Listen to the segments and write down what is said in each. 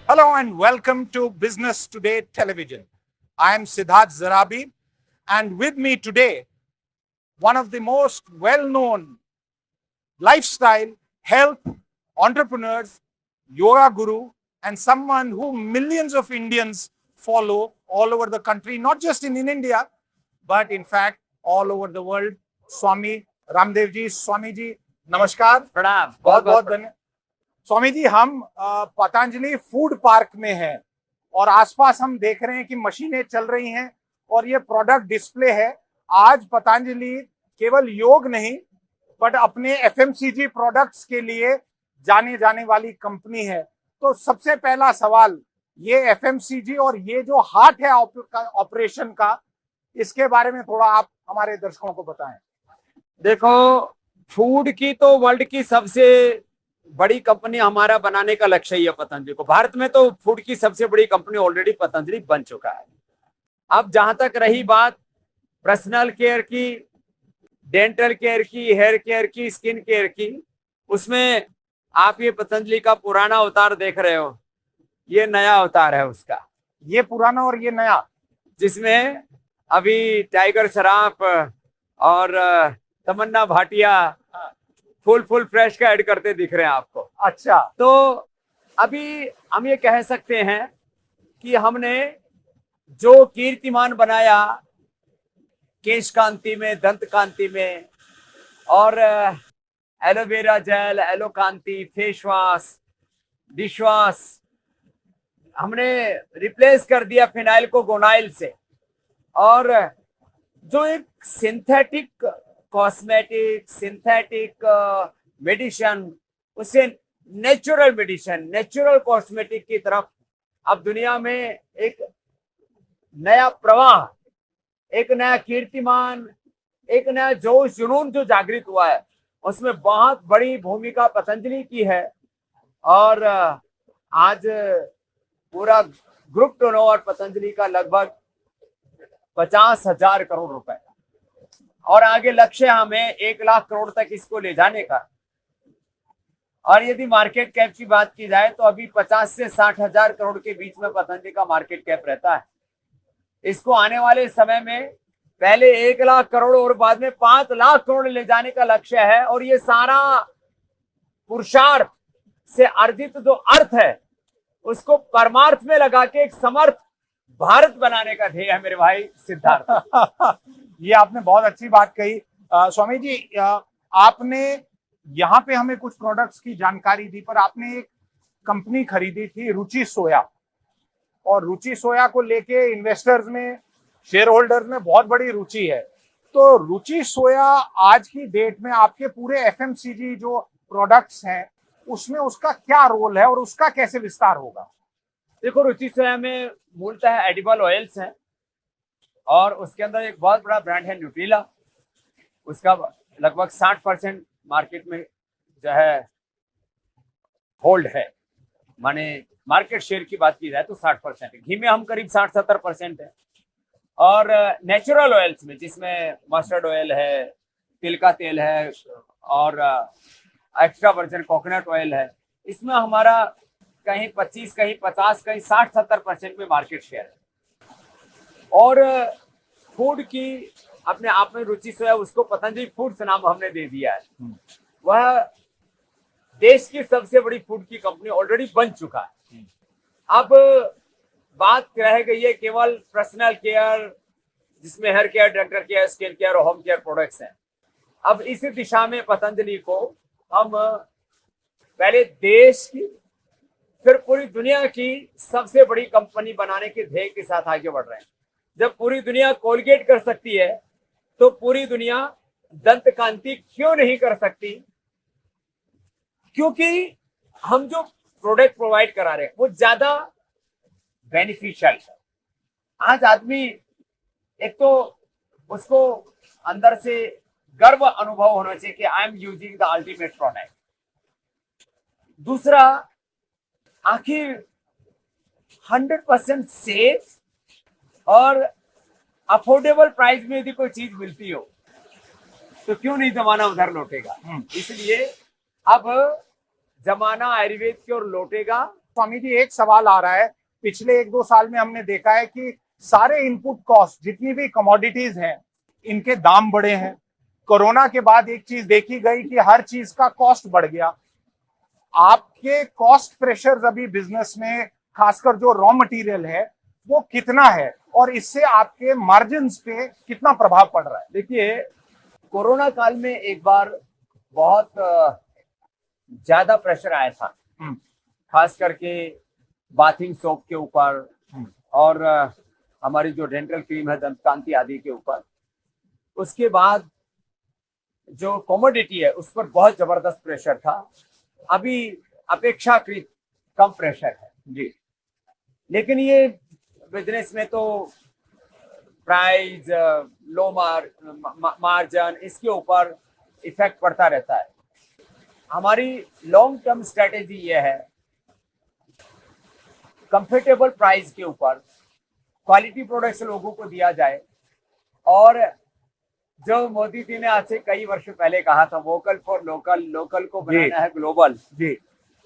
Hello and welcome to Business Today Television. I am Siddharth Zarabi, and with me today, one of the most well-known lifestyle, health entrepreneurs, yoga guru, and someone who millions of Indians follow all over the country, not just in India, but in fact all over the world. Swami Ramdev ji, Swami ji, नमस्कार, प्रणाम। बहुत बहुत धन्यवाद। स्वामी जी, हम Patanjali food park में हैं और आसपास हम देख रहे हैं कि मशीनें चल रही हैं और ये प्रोडक्ट डिस्प्ले है। आज पतंजलि केवल योग नहीं बट अपने एफएमसीजी प्रोडक्ट्स के लिए जाने जाने वाली कंपनी है। तो सबसे पहला सवाल, ये एफएमसीजी और ये जो हार्ट है ऑपरेशन का, इसके बारे में थोड़ा आप हमारे दर्शकों को बताएं। देखो, फूड की तो वर्ल्ड की सबसे बड़ी कंपनी हमारा बनाने का लक्ष्य ही है पतंजलि को। भारत में तो फूड की सबसे बड़ी कंपनी ऑलरेडी पतंजलि बन चुका है। अब जहां तक रही बात पर्सनल केयर की, डेंटल केयर की, हेयर केयर की, स्किन केयर की, उसमें आप ये पतंजलि का पुराना अवतार देख रहे हो, ये नया अवतार है उसका। ये पुराना और ये नया, जिसमें अभी टाइगर श्रॉफ और तमन्ना भाटिया फुल फ्रेश का ऐड करते दिख रहे हैं आपको। अच्छा, तो अभी हम ये कह सकते हैं कि हमने जो कीर्तिमान बनाया केश कांति में, दंत कांति में, और एलोवेरा जेल, एलो कांति, फेस वॉश, डिश वॉश, हमने रिप्लेस कर दिया फिनाइल को गोनाइल से। और जो एक सिंथेटिक कॉस्मेटिक, सिंथेटिक मेडिसिन, उसे नेचुरल मेडिसिन, नेचुरल कॉस्मेटिक की तरफ अब दुनिया में एक नया प्रवाह, एक नया कीर्तिमान, एक नया जोश जुनून जो जागृत हुआ है, उसमें बहुत बड़ी भूमिका पतंजलि की है। और आज पूरा ग्रुप टर्नओवर पतंजलि का लगभग 50,000 करोड़ रुपए, और आगे लक्ष्य हमें 1 लाख करोड़ तक इसको ले जाने का। और यदि मार्केट कैप की बात की जाए तो अभी 50 से 60 हजार करोड़ के बीच में पतंजलि का मार्केट कैप रहता है। इसको आने वाले समय में पहले 1 लाख करोड़ और बाद में 5 लाख करोड़ ले जाने का लक्ष्य है। और ये सारा पुरुषार्थ से अर्जित जो अर्थ है उसको परमार्थ में लगा के एक समर्थ भारत बनाने का ध्येय है मेरे भाई सिद्धार्थ। ये आपने बहुत अच्छी बात कही। स्वामी जी, आपने यहाँ पे हमें कुछ प्रोडक्ट्स की जानकारी दी, पर आपने एक कंपनी खरीदी थी रुचि सोया, और रुचि सोया को लेके इन्वेस्टर्स में, शेयर होल्डर्स में बहुत बड़ी रुचि है। तो रुचि सोया आज की डेट में आपके पूरे एफएमसीजी जो प्रोडक्ट्स हैं उसमें उसका क्या रोल है और उसका कैसे विस्तार होगा? देखो, रुचि सोया में मूलतः एडिबल ऑयल्स हैं और उसके अंदर एक बहुत बड़ा ब्रांड है न्यूट्रीला। उसका लगभग 60% मार्केट में जो है होल्ड है, माने मार्केट शेयर की बात की जाए तो 60% है। घी में हम करीब 60-70% है। और नेचुरल ऑयल्स में, जिसमें मस्टर्ड ऑयल है, तिल का तेल है, और एक्स्ट्रा वर्जिन कोकोनट ऑयल है, इसमें हमारा कहीं 25, कहीं 50, कहीं 60-70% में मार्केट शेयर है। और फूड की अपने आप में रुचि सोया, उसको पतंजलि फूड्स नाम हमने दे दिया है। वह देश की सबसे बड़ी फूड की कंपनी ऑलरेडी बन चुका है। अब बात रह गई है केवल पर्सनल केयर, जिसमें hair care, dental care, skin care और होम केयर प्रोडक्ट्स हैं। अब इसी दिशा में पतंजलि को हम पहले देश की फिर पूरी दुनिया की सबसे बड़ी कंपनी बनाने के ध्येय के साथ आगे बढ़ रहे हैं। जब पूरी दुनिया कोलगेट कर सकती है तो पूरी दुनिया दंत कांति क्यों नहीं कर सकती? क्योंकि हम जो प्रोडक्ट प्रोवाइड करा रहे हैं वो ज्यादा बेनिफिशियल है। आज आदमी, एक तो उसको अंदर से गर्व अनुभव होना चाहिए कि I am using the ultimate product. दूसरा, आखिर 100% सेफ और अफोर्डेबल प्राइस में यदि कोई चीज मिलती हो तो क्यों नहीं जमाना उधर लौटेगा। इसलिए अब जमाना आयुर्वेद की ओर लौटेगा स्वामी जी, एक सवाल आ रहा है। पिछले 1-2 साल में हमने देखा है कि सारे इनपुट कॉस्ट, जितनी भी कमोडिटीज हैं, इनके दाम बढ़े हैं। कोरोना के बाद एक चीज देखी गई कि हर चीज का कॉस्ट बढ़ गया। आपके कॉस्ट प्रेशर्स अभी बिजनेस में, खासकर जो रॉ मटेरियल है, वो कितना है और इससे आपके मार्जिन्स पे कितना प्रभाव पड़ रहा है? देखिए, कोरोना काल में एक बार बहुत ज्यादा प्रेशर आया था, खास करके बाथिंग सोप के ऊपर और हमारी जो डेंटल क्रीम है, दंतकांति आदि के ऊपर। उसके बाद जो कमोडिटी है उस पर बहुत जबरदस्त प्रेशर था। अभी अपेक्षाकृत कम प्रेशर है जी। लेकिन ये बिजनेस में तो प्राइस, लो मार्जिन, इसके ऊपर इफेक्ट पड़ता रहता है। हमारी लॉन्ग टर्म स्ट्रेटेजी ये है, कंफर्टेबल प्राइस के ऊपर क्वालिटी प्रोडक्ट्स लोगों को दिया जाए। और जो मोदी जी ने आज से कई वर्ष पहले कहा था, वोकल फॉर लोकल, लोकल को बनाना है ग्लोबल जी।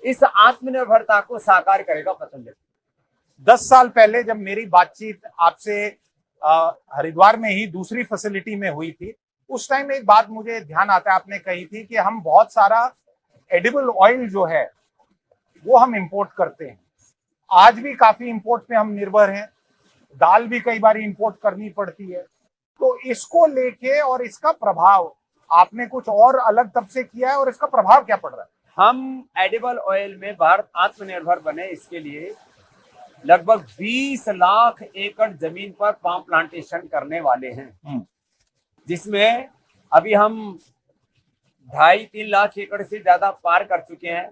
इस आत्मनिर्भरता को साकार करेगा पतंजलि। 10 साल पहले जब मेरी बातचीत आपसे हरिद्वार में ही दूसरी फैसिलिटी में हुई थी, उस टाइम एक बात मुझे ध्यान आता है, आपने कही थी कि हम बहुत सारा एडिबल ऑयल जो है वो हम इंपोर्ट करते हैं। आज भी काफी इंपोर्ट पे हम निर्भर हैं। दाल भी कई बार इंपोर्ट करनी पड़ती है। तो इसको लेके और इसका प्रभाव आपने कुछ और अलग तब से किया है और इसका प्रभाव क्या पड़ रहा है? हम एडिबल ऑयल में भारत आत्मनिर्भर बने, इसके लिए लगभग 20 लाख एकड़ जमीन पर पाम प्लांटेशन करने वाले हैं, जिसमें अभी हम 2.5-3 लाख एकड़ से ज्यादा पार कर चुके हैं।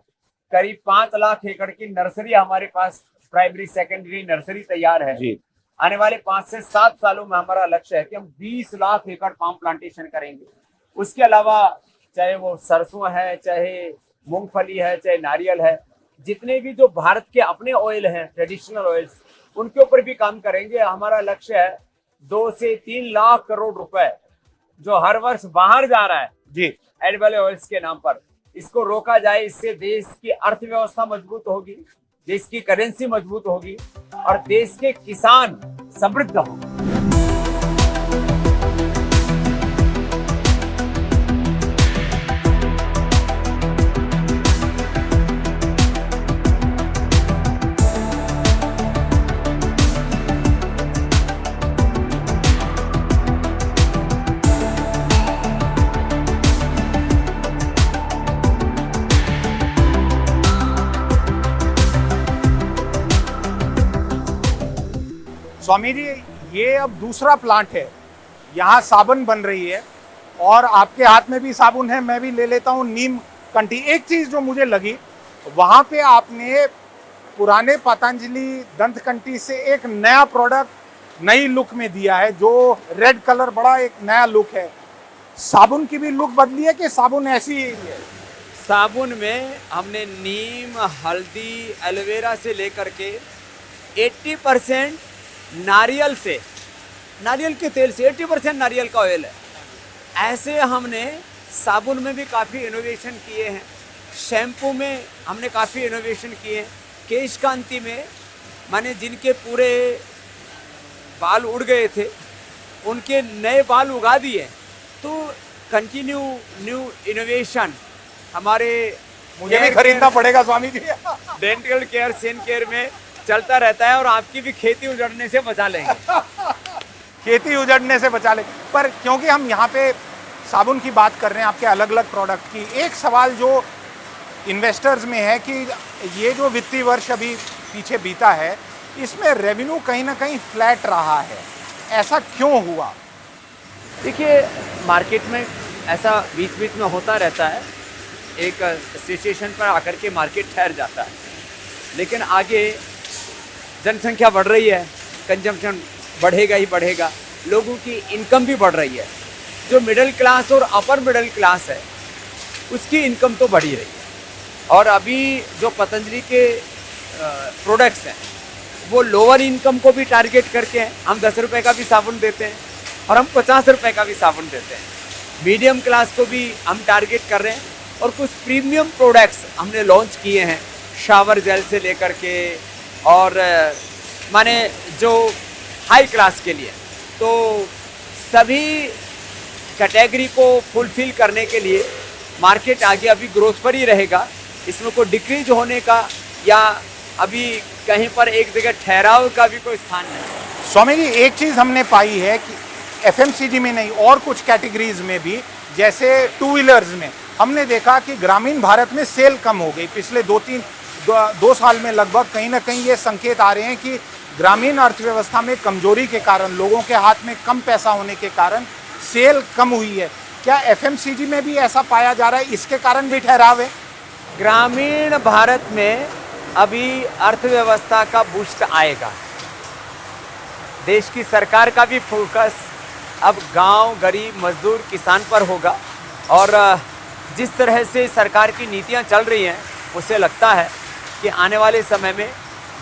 करीब 5 लाख एकड़ की नर्सरी हमारे पास, प्राइमरी सेकेंडरी नर्सरी तैयार है जी। आने वाले 5 से 7 सालों में हमारा लक्ष्य है कि हम 20 लाख एकड़ पाम प्लांटेशन करेंगे। उसके अलावा चाहे वो सरसों है, चाहे मूंगफली है, चाहे नारियल है, जितने भी जो भारत के अपने ऑयल हैं, ट्रेडिशनल ऑयल्स, उनके ऊपर भी काम करेंगे। हमारा लक्ष्य है 2 से 3 लाख करोड़ रुपए जो हर वर्ष बाहर जा रहा है जी एडिबल ऑयल्स के नाम पर, इसको रोका जाए। इससे देश की अर्थव्यवस्था मजबूत होगी, देश की करेंसी मजबूत होगी और देश के किसान समृद्ध होंगे। स्वामी जी, ये अब दूसरा प्लांट है, यहाँ साबुन बन रही है और आपके हाथ में भी साबुन है, मैं भी ले लेता हूँ नीम कंठी। एक चीज जो मुझे लगी, वहां पे आपने पुराने पतंजलि दंत कंठी से एक नया प्रोडक्ट नई लुक में दिया है, जो रेड कलर, बड़ा एक नया लुक है। साबुन की भी लुक बदली है कि साबुन ऐसी ही है? साबुन में हमने नीम, हल्दी, एलोवेरा से लेकर के 80% नारियल से, नारियल के तेल से 80% नारियल का ऑयल है। ऐसे हमने साबुन में भी काफ़ी इनोवेशन किए हैं, शैम्पू में हमने काफ़ी इनोवेशन किए हैं, केश कांति में माने जिनके पूरे बाल उड़ गए थे उनके नए बाल उगा दिए। तो कंटिन्यू न्यू इनोवेशन हमारे, मुझे भी खरीदना पड़ेगा Swami ji. Dental care, skin care में चलता रहता है और आपकी भी खेती उजड़ने से बचा लेंगे। खेती उजड़ने से बचा लेंगे। पर क्योंकि हम यहाँ पे साबुन की बात कर रहे हैं, आपके अलग अलग प्रोडक्ट की, एक सवाल जो इन्वेस्टर्स में है कि ये जो वित्तीय वर्ष अभी पीछे बीता है, इसमें रेवेन्यू कहीं ना कहीं फ्लैट रहा है, ऐसा क्यों हुआ? देखिए, मार्केट में ऐसा बीच बीच में होता रहता है, एक सिचुएशन पर आकर के मार्केट ठहर जाता है, लेकिन आगे जनसंख्या बढ़ रही है, कंजम्पशन बढ़ेगा ही बढ़ेगा, लोगों की इनकम भी बढ़ रही है। जो मिडिल क्लास और अपर मिडिल क्लास है उसकी इनकम तो बढ़ ही रही है। और अभी जो पतंजलि के प्रोडक्ट्स हैं वो लोअर इनकम को भी टारगेट करके हैं। हम 10 रुपये का भी साबुन देते हैं और हम 50 रुपये का भी साबुन देते हैं। मीडियम क्लास को भी हम टारगेट कर रहे हैं और कुछ प्रीमियम प्रोडक्ट्स हमने लॉन्च किए हैं शावर जेल से लेकर के और माने जो हाई क्लास के लिए, तो सभी कैटेगरी को फुलफिल करने के लिए मार्केट आगे अभी ग्रोथ पर ही रहेगा। इसमें कोई डिक्रीज होने का या अभी कहीं पर एक जगह ठहराव का भी कोई स्थान नहीं। स्वामी जी, एक चीज़ हमने पाई है कि एफएमसीजी में नहीं और कुछ कैटेगरीज में भी, जैसे टू व्हीलर्स में हमने देखा कि ग्रामीण भारत में सेल कम हो गई पिछले दो साल में लगभग। कहीं ना कहीं ये संकेत आ रहे हैं कि ग्रामीण अर्थव्यवस्था में कमजोरी के कारण, लोगों के हाथ में कम पैसा होने के कारण सेल कम हुई है। क्या एफएमसीजी में भी ऐसा पाया जा रहा है? इसके कारण भी ठहराव है? ग्रामीण भारत में अभी अर्थव्यवस्था का बूस्ट आएगा। देश की सरकार का भी फोकस अब गांव, गरीब, मजदूर, किसान पर होगा और जिस तरह से सरकार की नीतियां चल रही हैं उससे लगता है कि आने वाले समय में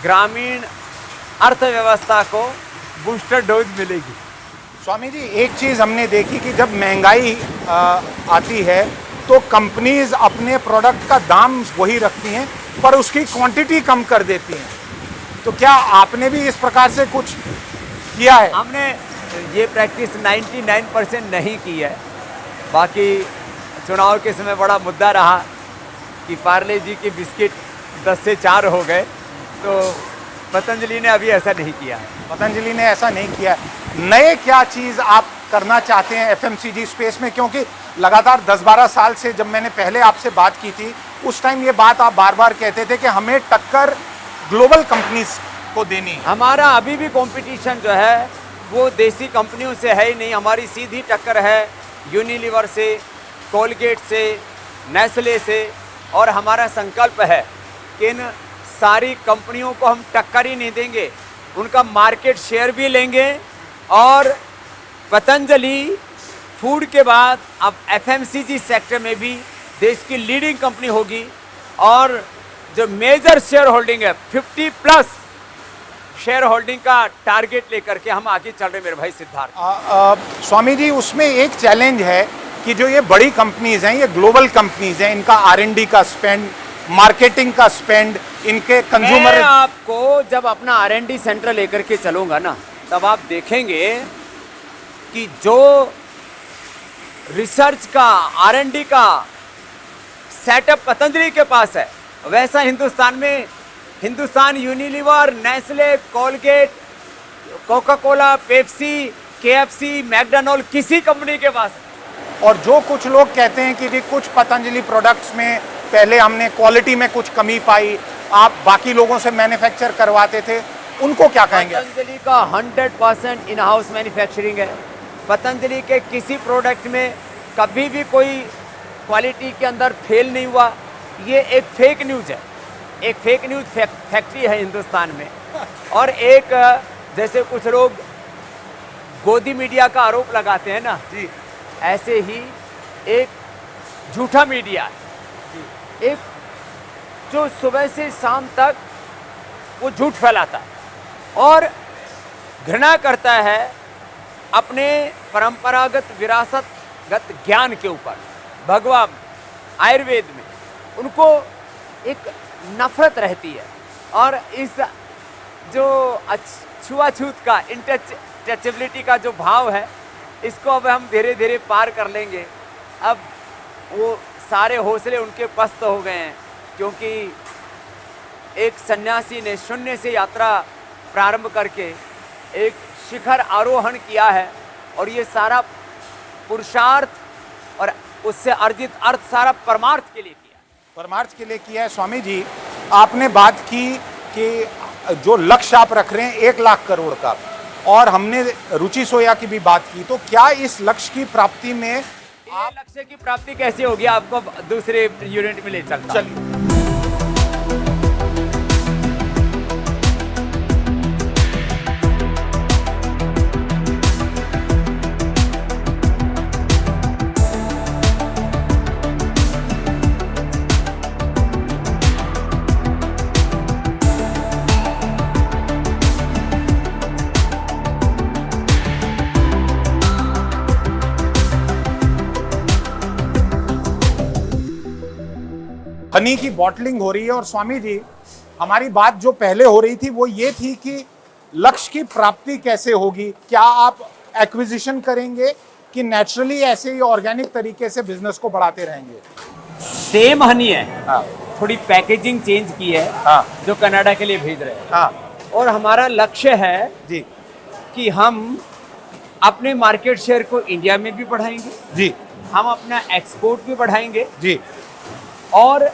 ग्रामीण अर्थव्यवस्था को बूस्टर डोज मिलेगी। स्वामी जी, एक चीज़ हमने देखी कि जब महंगाई आती है तो कंपनीज अपने प्रोडक्ट का दाम वही रखती हैं पर उसकी क्वांटिटी कम कर देती हैं। तो क्या आपने भी इस प्रकार से कुछ किया है? हमने ये प्रैक्टिस 99% नहीं की है। बाकी चुनाव के समय बड़ा मुद्दा रहा कि पार्ले जी की बिस्किट 10 से 4 हो गए, तो पतंजलि ने अभी ऐसा नहीं किया है। पतंजलि ने ऐसा नहीं किया है। नए क्या चीज़ आप करना चाहते हैं एफएमसीजी स्पेस में? क्योंकि लगातार 10-12 साल से जब मैंने पहले आपसे बात की थी उस टाइम ये बात आप बार बार कहते थे कि हमें टक्कर ग्लोबल कंपनीज को देनी है। हमारा अभी भी कंपटीशन जो है वो देसी कंपनियों से है ही नहीं। हमारी सीधी टक्कर है यूनिलीवर से, कोलगेट से, नेस्ले से, और हमारा संकल्प है कि इन सारी कंपनियों को हम टक्कर ही नहीं देंगे, उनका मार्केट शेयर भी लेंगे। और पतंजलि फूड के बाद अब एफएमसीजी सेक्टर में भी देश की लीडिंग कंपनी होगी और जो मेजर शेयर होल्डिंग है 50+ शेयर होल्डिंग का टारगेट लेकर के हम आगे चल रहे मेरे भाई सिद्धार्थ। स्वामी जी, उसमें एक चैलेंज है कि जो ये बड़ी कंपनीज हैं, ये ग्लोबल कंपनीज हैं, इनका R&D का स्पेंड, मार्केटिंग का स्पेंड, इनके कंज्यूमर। मैं आपको जब अपना R&D सेंटर लेकर के चलूंगा ना, तब आप देखेंगे कि जो रिसर्च का, R&D का सेटअप पतंजलि के पास है, वैसा Hindustan Unilever, Nestle, Colgate, Coca Cola, Pepsi, KFC, McDonald किसी कंपनी के पास है। और जो कुछ लोग कहते हैं कि जी कुछ पतंजलि प्रोडक्ट्स में पहले हमने क्वालिटी में कुछ कमी पाई, आप बाकी लोगों से मैन्युफैक्चर करवाते थे, उनको क्या कहेंगे? पतंजलि का 100% इन हाउस मैन्युफैक्चरिंग है। पतंजलि के किसी प्रोडक्ट में कभी भी कोई क्वालिटी के अंदर फेल नहीं हुआ। ये एक फेक न्यूज़ है, एक फेक न्यूज़ फैक्ट्री है हिंदुस्तान में। और एक जैसे कुछ लोग गोदी मीडिया का आरोप लगाते हैं ना जी, ऐसे ही एक झूठा मीडिया है, एक जो सुबह से शाम तक वो झूठ फैलाता है और घृणा करता है अपने परंपरागत विरासतगत ज्ञान के ऊपर। भगवा आयुर्वेद में उनको एक नफरत रहती है और इस जो छुआछूत का, टचेबिलिटी का जो भाव है, इसको अब हम धीरे धीरे पार कर लेंगे। अब वो सारे हौसले उनके पस्त हो गए हैं, क्योंकि एक सन्यासी ने शून्य से यात्रा प्रारंभ करके एक शिखर आरोहण किया है और ये सारा पुरुषार्थ और उससे अर्जित अर्थ सारा परमार्थ के लिए किया। परमार्थ के लिए किया है। स्वामी जी, आपने बात की कि जो लक्ष्य आप रख रहे हैं 1 लाख करोड़ का, और हमने रुचि सोया की भी बात की, तो क्या इस लक्ष्य की प्राप्ति में आप लक्ष्य की प्राप्ति कैसे होगी? आपको दूसरे यूनिट में ले चलता। चलिए। हनी की बॉटलिंग हो रही है। और स्वामी जी, हमारी बात जो पहले हो रही थी वो ये थी कि लक्ष्य की प्राप्ति कैसे होगी, क्या आप एक्विजिशन करेंगे कि नेचुरली ऐसे ही ऑर्गेनिक तरीके से बिजनेस को बढ़ाते रहेंगे? सेम हनी है, हाँ थोड़ी पैकेजिंग चेंज की है, हाँ जो कनाडा के लिए भेज रहे हैं। हाँ और हमारा लक्ष्य है जी कि हम अपने मार्केट शेयर को इंडिया में भी बढ़ाएंगे, जी हम अपना एक्सपोर्ट भी बढ़ाएंगे, जी और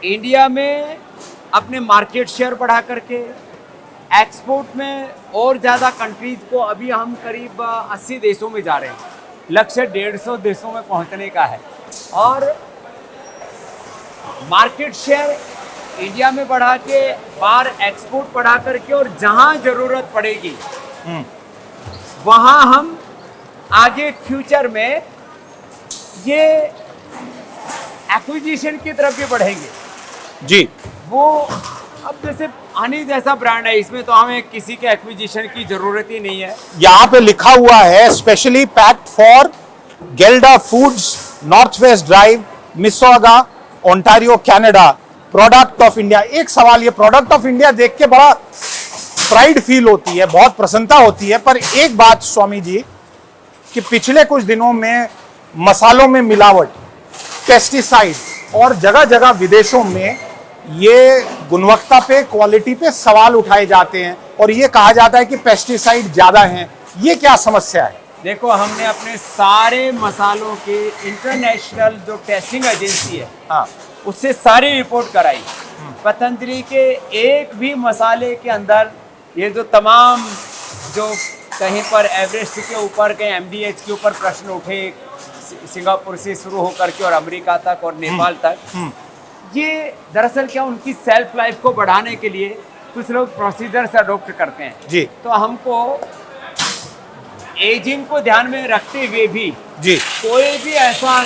इंडिया में अपने मार्केट शेयर बढ़ा करके एक्सपोर्ट में और ज़्यादा कंट्रीज को, अभी हम करीब 80 देशों में जा रहे हैं, लक्ष्य 150 देशों में पहुंचने का है। और मार्केट शेयर इंडिया में बढ़ा के, बाहर एक्सपोर्ट बढ़ा करके, और जहां जरूरत पड़ेगी वहां हम आगे फ्यूचर में ये एक्विजिशन की तरफ भी बढ़ेंगे जी। वो अब जैसे हनी जैसा ब्रांड है, इसमें तो हमें किसी के एक्विजिशन की जरूरत ही नहीं है। यहाँ पे लिखा हुआ है specially packed for Gelda foods, north west drive, Mississauga, Ontario, Canada, product of India. एक सवाल, ये प्रोडक्ट ऑफ इंडिया देख के बड़ा प्राइड फील होती है, बहुत प्रसन्नता होती है, पर एक बात स्वामी जी कि पिछले कुछ दिनों में मसालों में मिलावट, पेस्टिसाइड और जगह जगह विदेशों में ये गुणवत्ता पे, क्वालिटी पे सवाल उठाए जाते हैं और ये कहा जाता है कि पेस्टिसाइड ज्यादा हैं। ये क्या समस्या है? देखो, हमने अपने सारे मसालों के इंटरनेशनल जो टेस्टिंग एजेंसी है, हाँ, उससे सारी रिपोर्ट कराई। पतंजलि के एक भी मसाले के अंदर ये जो तमाम, जो कहीं पर एवरेस्ट के ऊपर, कहीं एमडीएच के ऊपर प्रश्न उठे, सिंगापुर से शुरू होकर के और अमेरिका तक और नेपाल तक, ये दरअसल क्या, उनकी सेल्फ लाइफ को बढ़ाने के लिए कुछ लोग प्रोसीजर्स अडॉप्ट करते हैं जी। तो हमको एजिंग को ध्यान में रखते हुए भी जी कोई भी ऐसा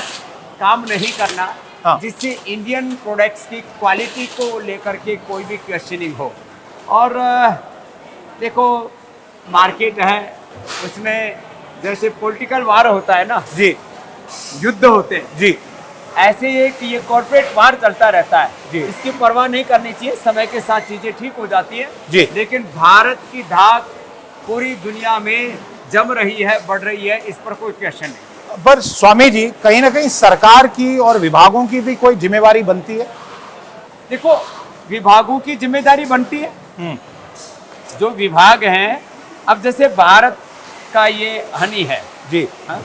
काम नहीं करना हाँ। जिससे इंडियन प्रोडक्ट्स की क्वालिटी को लेकर के कोई भी क्वेश्चनिंग हो। और देखो, मार्केट है, उसमें जैसे पॉलिटिकल वार होता है ना, जी युद्ध होते हैं, जी ऐसे एक ये कॉर्पोरेट वार चलता रहता है। जी। इसकी परवाह नहीं करनी चाहिए, समय के साथ चीजें ठीक हो जाती है जी। लेकिन भारत की धाक पूरी दुनिया में जम रही है, बढ़ रही है, इस पर कोई क्वेश्चन नहीं। पर स्वामी जी, कहीं ना कहीं सरकार की और विभागों की भी कोई जिम्मेवारी बनती है? देखो, विभागों की जिम्मेदारी बनती है, जो विभाग हैं। अब जैसे भारत का ये हनी है जी हाँ?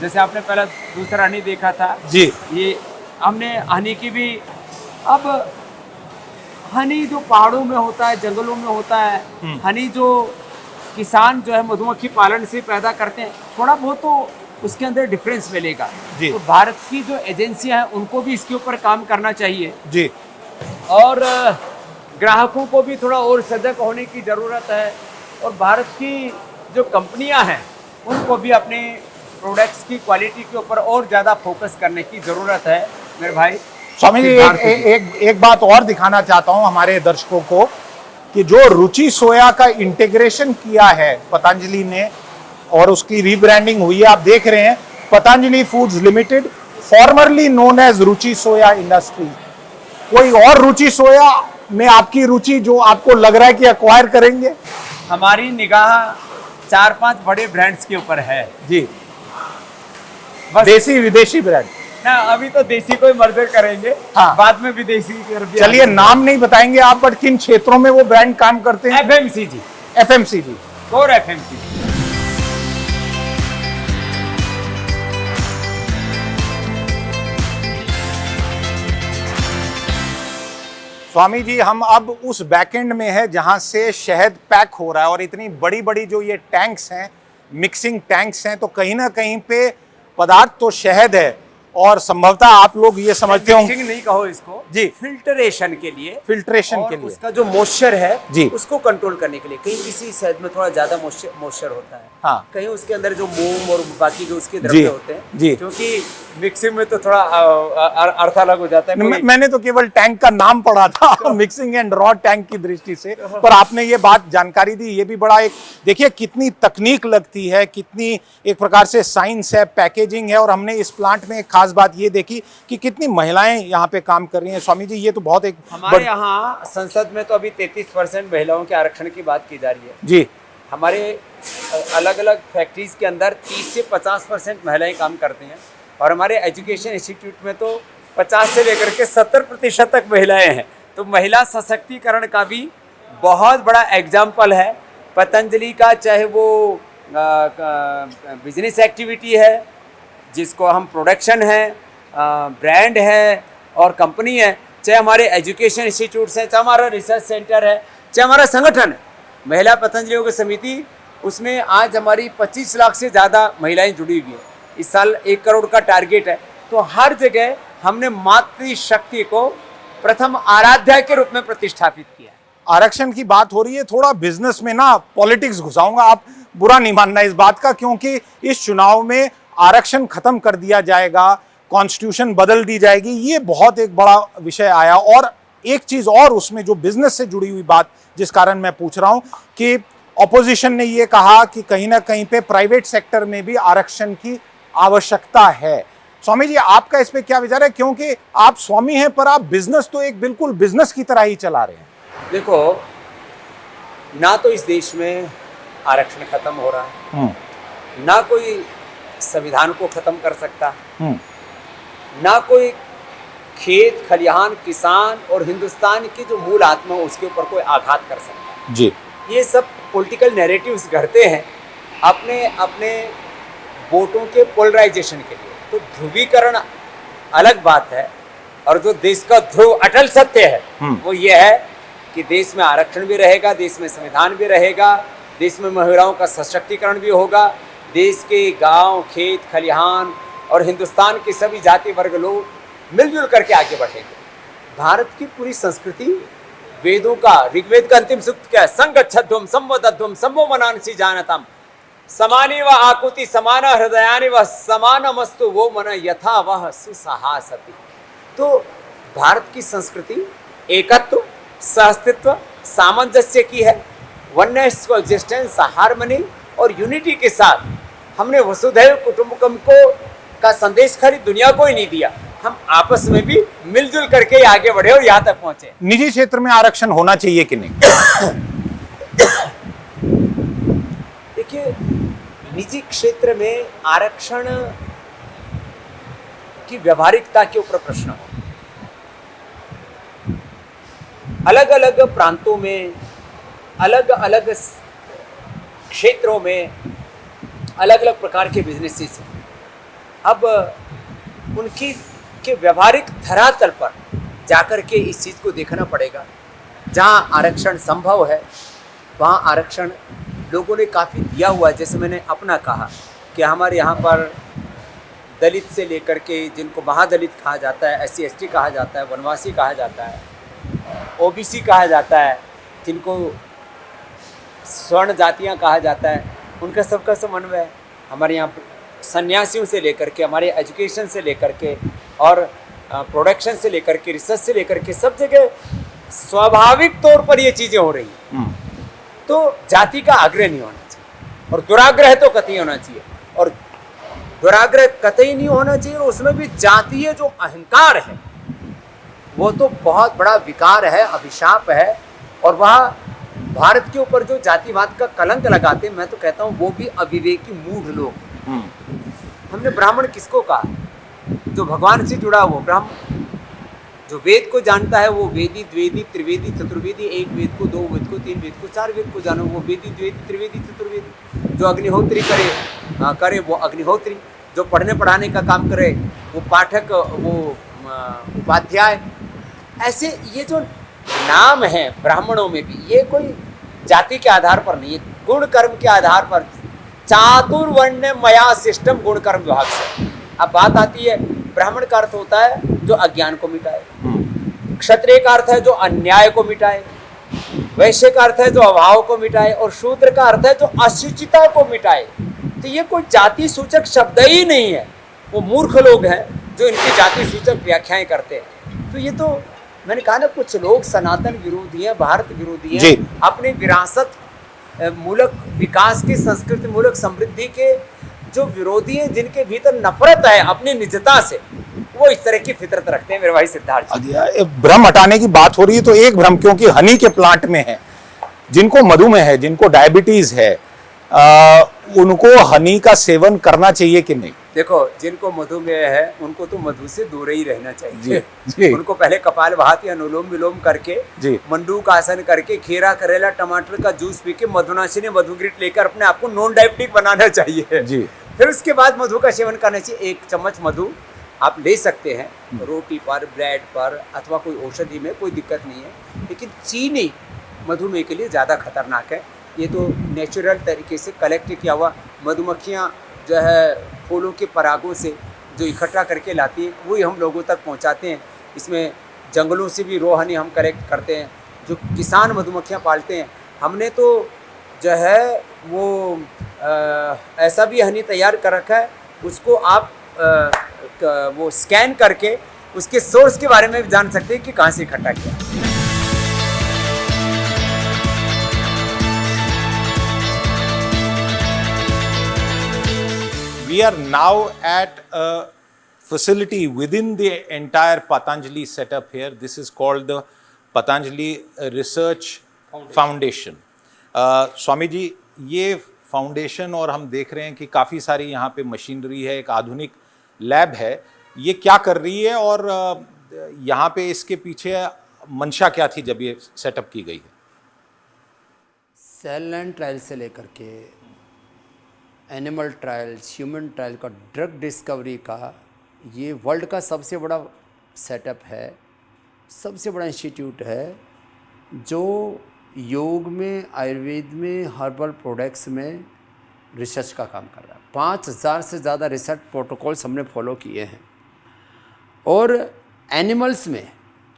जैसे आपने पहला दूसरा हनी देखा था जी ये हमने हनी की भी, अब हनी जो पहाड़ों में होता है, जंगलों में होता है, हनी जो किसान जो है मधुमक्खी पालन से पैदा करते हैं, थोड़ा बहुत तो उसके अंदर डिफरेंस मिलेगा। जी। तो भारत की जो एजेंसियां हैं उनको भी इसके ऊपर काम करना चाहिए जी और ग्राहकों को भी थोड़ा और सजग होने की ज़रूरत है। और भारत की जो कंपनियां हैं उनको भी अपने प्रोडक्ट्स की क्वालिटी के ऊपर और ज़्यादा फोकस करने की ज़रूरत है मेरे भाई। स्वामी जी, एक बात और दिखाना चाहता हूं हमारे दर्शकों को कि जो रुचि सोया का इंटीग्रेशन किया है पतंजलि ने और उसकी रीब्रांडिंग हुई है, आप देख रहे हैं, Patanjali foods limited, formerly known as Ruchi soya industry. कोई और रुचि सोया में आपकी रुचि जो आपको लग रहा है कि एक्वायर करेंगे? हमारी निगाह 4-5 बड़े ब्रांड्स के ऊपर है जी, बस। देसी विदेशी ब्रांड ना, अभी तो देसी को ही मर्जर करेंगे, हाँ। बाद में विदेशी कर दिया। चलिए, नाम नहीं बताएंगे आप, बट किन क्षेत्रों में वो ब्रांड काम करते हैं? FMCG, FMCG core FMCG. Swami ji, हम अब उस बैकएंड में है जहां से शहद पैक हो रहा है और इतनी बड़ी बड़ी जो ये टैंक्स हैं, मिक्सिंग टैंक्स हैं, तो कहीं ना कहीं पे पदार्थ तो शहद है और संभवतः आप लोग ये समझते हो, मिक्सिंग नहीं कहो इसको जी, फिल्टरेशन के लिए, फिल्ट्रेशन और के लिए, उसका जो मॉइस्चर है जी, उसको कंट्रोल करने के लिए। कहीं किसी शहद में थोड़ा ज्यादा मॉइस्चर होता है, हाँ, कहीं उसके अंदर जो मोम और बाकी जो उसके जी, द्रव्य होते हैं, जी, क्योंकि मिक्सिंग में तो थोड़ा अर्थ अलग हो जाता है। मैंने तो केवल टैंक का नाम पढ़ा था मिक्सिंग एंड रॉ टैंक की दृष्टि से, पर आपने ये बात जानकारी दी, ये भी बड़ा एक, देखिए कितनी तकनीक लगती है, कितनी एक प्रकार से साइंस है, पैकेजिंग है। और हमने इस प्लांट में खास खास बात ये देखी कि कितनी महिलाएं यहाँ पे काम कर रही हैं। स्वामी जी, ये तो बहुत एक हमारे यहाँ संसद में तो अभी 33% महिलाओं के आरक्षण की बात की जा रही है जी। हमारे अलग अलग फैक्ट्रीज के अंदर 30 से 50% महिलाएं काम करती हैं और हमारे एजुकेशन इंस्टीट्यूट में तो 50 से लेकर के 70% तक महिलाएं हैं। तो महिला सशक्तिकरण का भी बहुत बड़ा एग्जाम्पल है पतंजलि का, चाहे वो बिजनेस एक्टिविटी है जिसको हम प्रोडक्शन है, ब्रांड है और कंपनी है, चाहे हमारे एजुकेशन इंस्टीट्यूट्स हैं, चाहे हमारा रिसर्च सेंटर है, चाहे हमारा संगठन है महिला पतंजलि योग समिति, उसमें आज हमारी 25 लाख से ज़्यादा महिलाएं जुड़ी हुई हैं। इस साल 1 करोड़ का टारगेट है। तो हर जगह हमने मातृशक्ति को प्रथम आराध्या के रूप में प्रतिष्ठापित किया। आरक्षण की बात हो रही है, थोड़ा बिजनेस में ना पॉलिटिक्स घुसाऊंगा, आप बुरा नहीं मानना इस बात का, क्योंकि इस चुनाव में आरक्षण खत्म कर दिया जाएगा, कॉन्स्टिट्यूशन बदल दी जाएगी, ये बहुत एक बड़ा विषय आया। और एक चीज और उसमें जो बिजनेस से जुड़ी हुई बात, जिस कारण मैं पूछ रहा हूं कि ऑपोजिशन ने ये कहा कि कहीं ना कहीं पे प्राइवेट सेक्टर में भी आरक्षण की आवश्यकता है। स्वामी जी, आपका इस पे क्या विचार है, क्योंकि आप स्वामी हैं पर आप बिजनेस तो एक बिल्कुल बिजनेस की तरह ही चला रहे हैं। देखो, ना तो इस देश में आरक्षण खत्म हो रहा है, ना कोई संविधान को खत्म कर सकता, ना कोई खेत खलिहान किसान और हिंदुस्तान की जो मूल आत्मा उसके ऊपर कोई आघात कर सकता जी। ये सब पॉलिटिकल नैरेटिव्स गढ़ते हैं अपने अपने वोटों के पोलराइजेशन के लिए। तो ध्रुवीकरण अलग बात है, और जो देश का ध्रुव अटल सत्य है वो ये है कि देश में आरक्षण भी रहेगा, देश में संविधान भी रहेगा, देश में महिलाओं का सशक्तिकरण भी होगा, देश के गांव खेत खलिहान और हिंदुस्तान के सभी जाति वर्ग लोग मिलजुल करके आगे बढ़ेंगे। भारत की पूरी संस्कृति वेदों का, ऋग्वेद का अंतिम सूक्त क्या है, संगच्छध्वम संवदध्वम सम्मो मनांसि जानतम समानी व आकुति समान हृदयानि व समानमस्तु वो मन यथा वह सुसहासति। तो भारत की संस्कृति एकत्व, सहअस्तित्व, सामंजस्य की है, वननेस को एग्जिस्टेंस, हार्मनी और यूनिटी के साथ हमने वसुधैव कुटुंबकम को का संदेश खाली दुनिया को ही नहीं दिया, हम आपस में भी मिलजुल करके आगे बढ़े और यहाँ तक पहुंचे। निजी क्षेत्र में आरक्षण होना चाहिए कि नहीं? देखिए, निजी क्षेत्र में आरक्षण की व्यवहारिकता के ऊपर प्रश्न हो। अलग अलग प्रांतों में, अलग अलग क्षेत्रों में अलग अलग प्रकार के बिजनेसेस हैं। अब उनकी के व्यवहारिक धरातल पर जाकर के इस चीज़ को देखना पड़ेगा। जहाँ आरक्षण संभव है वहाँ आरक्षण लोगों ने काफ़ी दिया हुआ है। जैसे मैंने अपना कहा कि हमारे यहाँ पर दलित से लेकर के, जिनको महादलित कहा जाता है, SC ST कहा जाता है, वनवासी कहा जाता है, OBC कहा जाता है, जिनको स्वर्ण जातियाँ कहा जाता है, उनका सबका समन्वय है। हमारे यहाँ सन्यासियों से लेकर के, हमारे एजुकेशन से लेकर के और प्रोडक्शन से लेकर के, रिसर्च से लेकर के, सब जगह स्वाभाविक तौर पर ये चीज़ें हो रही हैं। तो जाति का आग्रह नहीं होना चाहिए और दुराग्रह तो कतई होना चाहिए, और दुराग्रह कतई नहीं होना चाहिए। और उसमें भी जातीय जो अहंकार है वो तो बहुत बड़ा विकार है, अभिशाप है। और वह भारत के ऊपर जो जातिवाद का कलंक लगाते, मैं तो कहता हूँ वो भी अविवेकी मूढ़ लोग। हमने ब्राह्मण किसको कहा? जो भगवान से जुड़ा वो ब्राह्मण, जो वेद को जानता है वो वेदी, द्वेदी, त्रिवेदी, चतुर्वेदी, एक वेद को, दो वेद को, तीन वेद को, चार वेद को जानो, वो वेदी, द्वेदी, त्रिवेदी, चतुर्वेदी। जो अग्निहोत्री करे वो अग्निहोत्री, जो पढ़ने पढ़ाने का काम करे वो पाठक, वो उपाध्याय। ऐसे ये जो नाम है ब्राह्मणों में भी, ये कोई जाति के आधार पर नहीं, गुण कर्म के आधार पर। चातुर्वण्य मया सिस्टम गुण कर्म विभाग से। अब बात आती है, ब्राह्मण का अर्थ होता है जो अज्ञान को मिटाए, क्षत्रिय का अर्थ है जो अन्याय को मिटाए, वैश्य का अर्थ है जो अभाव को मिटाए, और शूद्र का अर्थ है जो अशुचिता को मिटाए। तो ये कोई जाति सूचक शब्द ही नहीं है, वो मूर्ख लोग हैं जो इनकी जाति सूचक व्याख्याएं करते हैं। तो ये तो मैंने कहा ना, कुछ लोग सनातन विरोधी हैं, भारत विरोधी हैं, अपनी विरासत मूलक विकास की, संस्कृति मूलक समृद्धि के जो विरोधी हैं, जिनके भीतर नफरत है अपनी निजता से, वो इस तरह की फितरत रखते हैं मेरे भाई सिद्धार्थ जी। भ्रम हटाने की बात हो रही है तो एक भ्रम, क्योंकि हनी के प्लांट में है, जिनको मधुमेह है, जिनको डायबिटीज है, उनको हनी का सेवन करना चाहिए कि नहीं? देखो, जिनको मधुमेह है उनको तो मधु से दूर ही रहना चाहिए। जी। उनको पहले कपालभाति अनुलोम विलोम करके, जी। मंडूक आसन करके, खीरा करेला टमाटर का जूस पी के, मधुनाशिनी मधुग्रिट लेकर अपने आप को नॉन डायबिटिक बनाना चाहिए। जी। फिर उसके बाद मधु का सेवन करना चाहिए। 1 चम्मच मधु आप ले सकते हैं रोटी पर, ब्रेड पर, अथवा कोई औषधि में, कोई दिक्कत नहीं है। लेकिन चीनी मधुमेह के लिए ज़्यादा खतरनाक है। ये तो नेचुरल तरीके से कलेक्ट किया हुआ, मधुमक्खियाँ जो है फूलों के परागों से जो इकट्ठा करके लाती हैं, वही हम लोगों तक पहुंचाते हैं। इसमें जंगलों से भी रो हनी हम कलेक्ट करते हैं, जो किसान मधुमक्खियां पालते हैं। हमने तो जो है वो ऐसा भी हनी तैयार कर रखा है, उसको आप वो स्कैन करके उसके सोर्स के बारे में भी जान सकते हैं कि कहाँ से इकट्ठा किया। We are now at a facility within the entire Patanjali setup here. This is called the Patanjali Research Foundation. Swami ji, ये फाउंडेशन, और हम देख रहे हैं कि काफ़ी सारी यहाँ पे मशीनरी है, एक आधुनिक लैब है, ये क्या कर रही है और यहाँ पे इसके पीछे मंशा क्या थी जब ये सेटअप की गई है? सेल लाइन ट्रायल से लेकर के एनिमल ट्रायल्स, ह्यूमन ट्रायल का, ड्रग डिस्कवरी का, ये वर्ल्ड का सबसे बड़ा सेटअप है, सबसे बड़ा इंस्टीट्यूट है जो योग में, आयुर्वेद में, हर्बल प्रोडक्ट्स में रिसर्च का काम कर रहा है। 5000 से ज़्यादा रिसर्च प्रोटोकॉल्स हमने फॉलो किए हैं और एनिमल्स में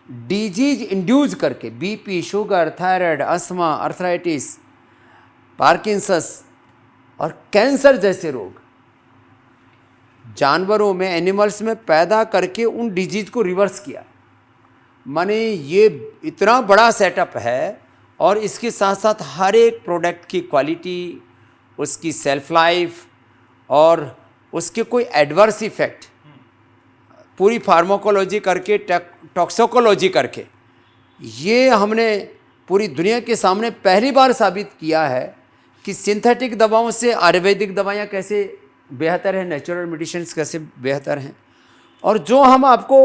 डिजीज इंड्यूस करके BP, sugar, thyroid, asthma, arthritis, Parkinson's और कैंसर जैसे रोग जानवरों में, एनिमल्स में पैदा करके उन डिजीज को रिवर्स किया। माने ये इतना बड़ा सेटअप है और इसके साथ साथ हर एक प्रोडक्ट की क्वालिटी, उसकी सेल्फ लाइफ और उसके कोई एडवर्स इफेक्ट, पूरी फार्माकोलॉजी करके, टॉक्सिकोलॉजी करके, ये हमने पूरी दुनिया के सामने पहली बार साबित किया है कि सिंथेटिक दवाओं से आयुर्वेदिक दवाइयाँ कैसे बेहतर हैं, नेचुरल मेडिसिन्स कैसे बेहतर हैं। और जो हम आपको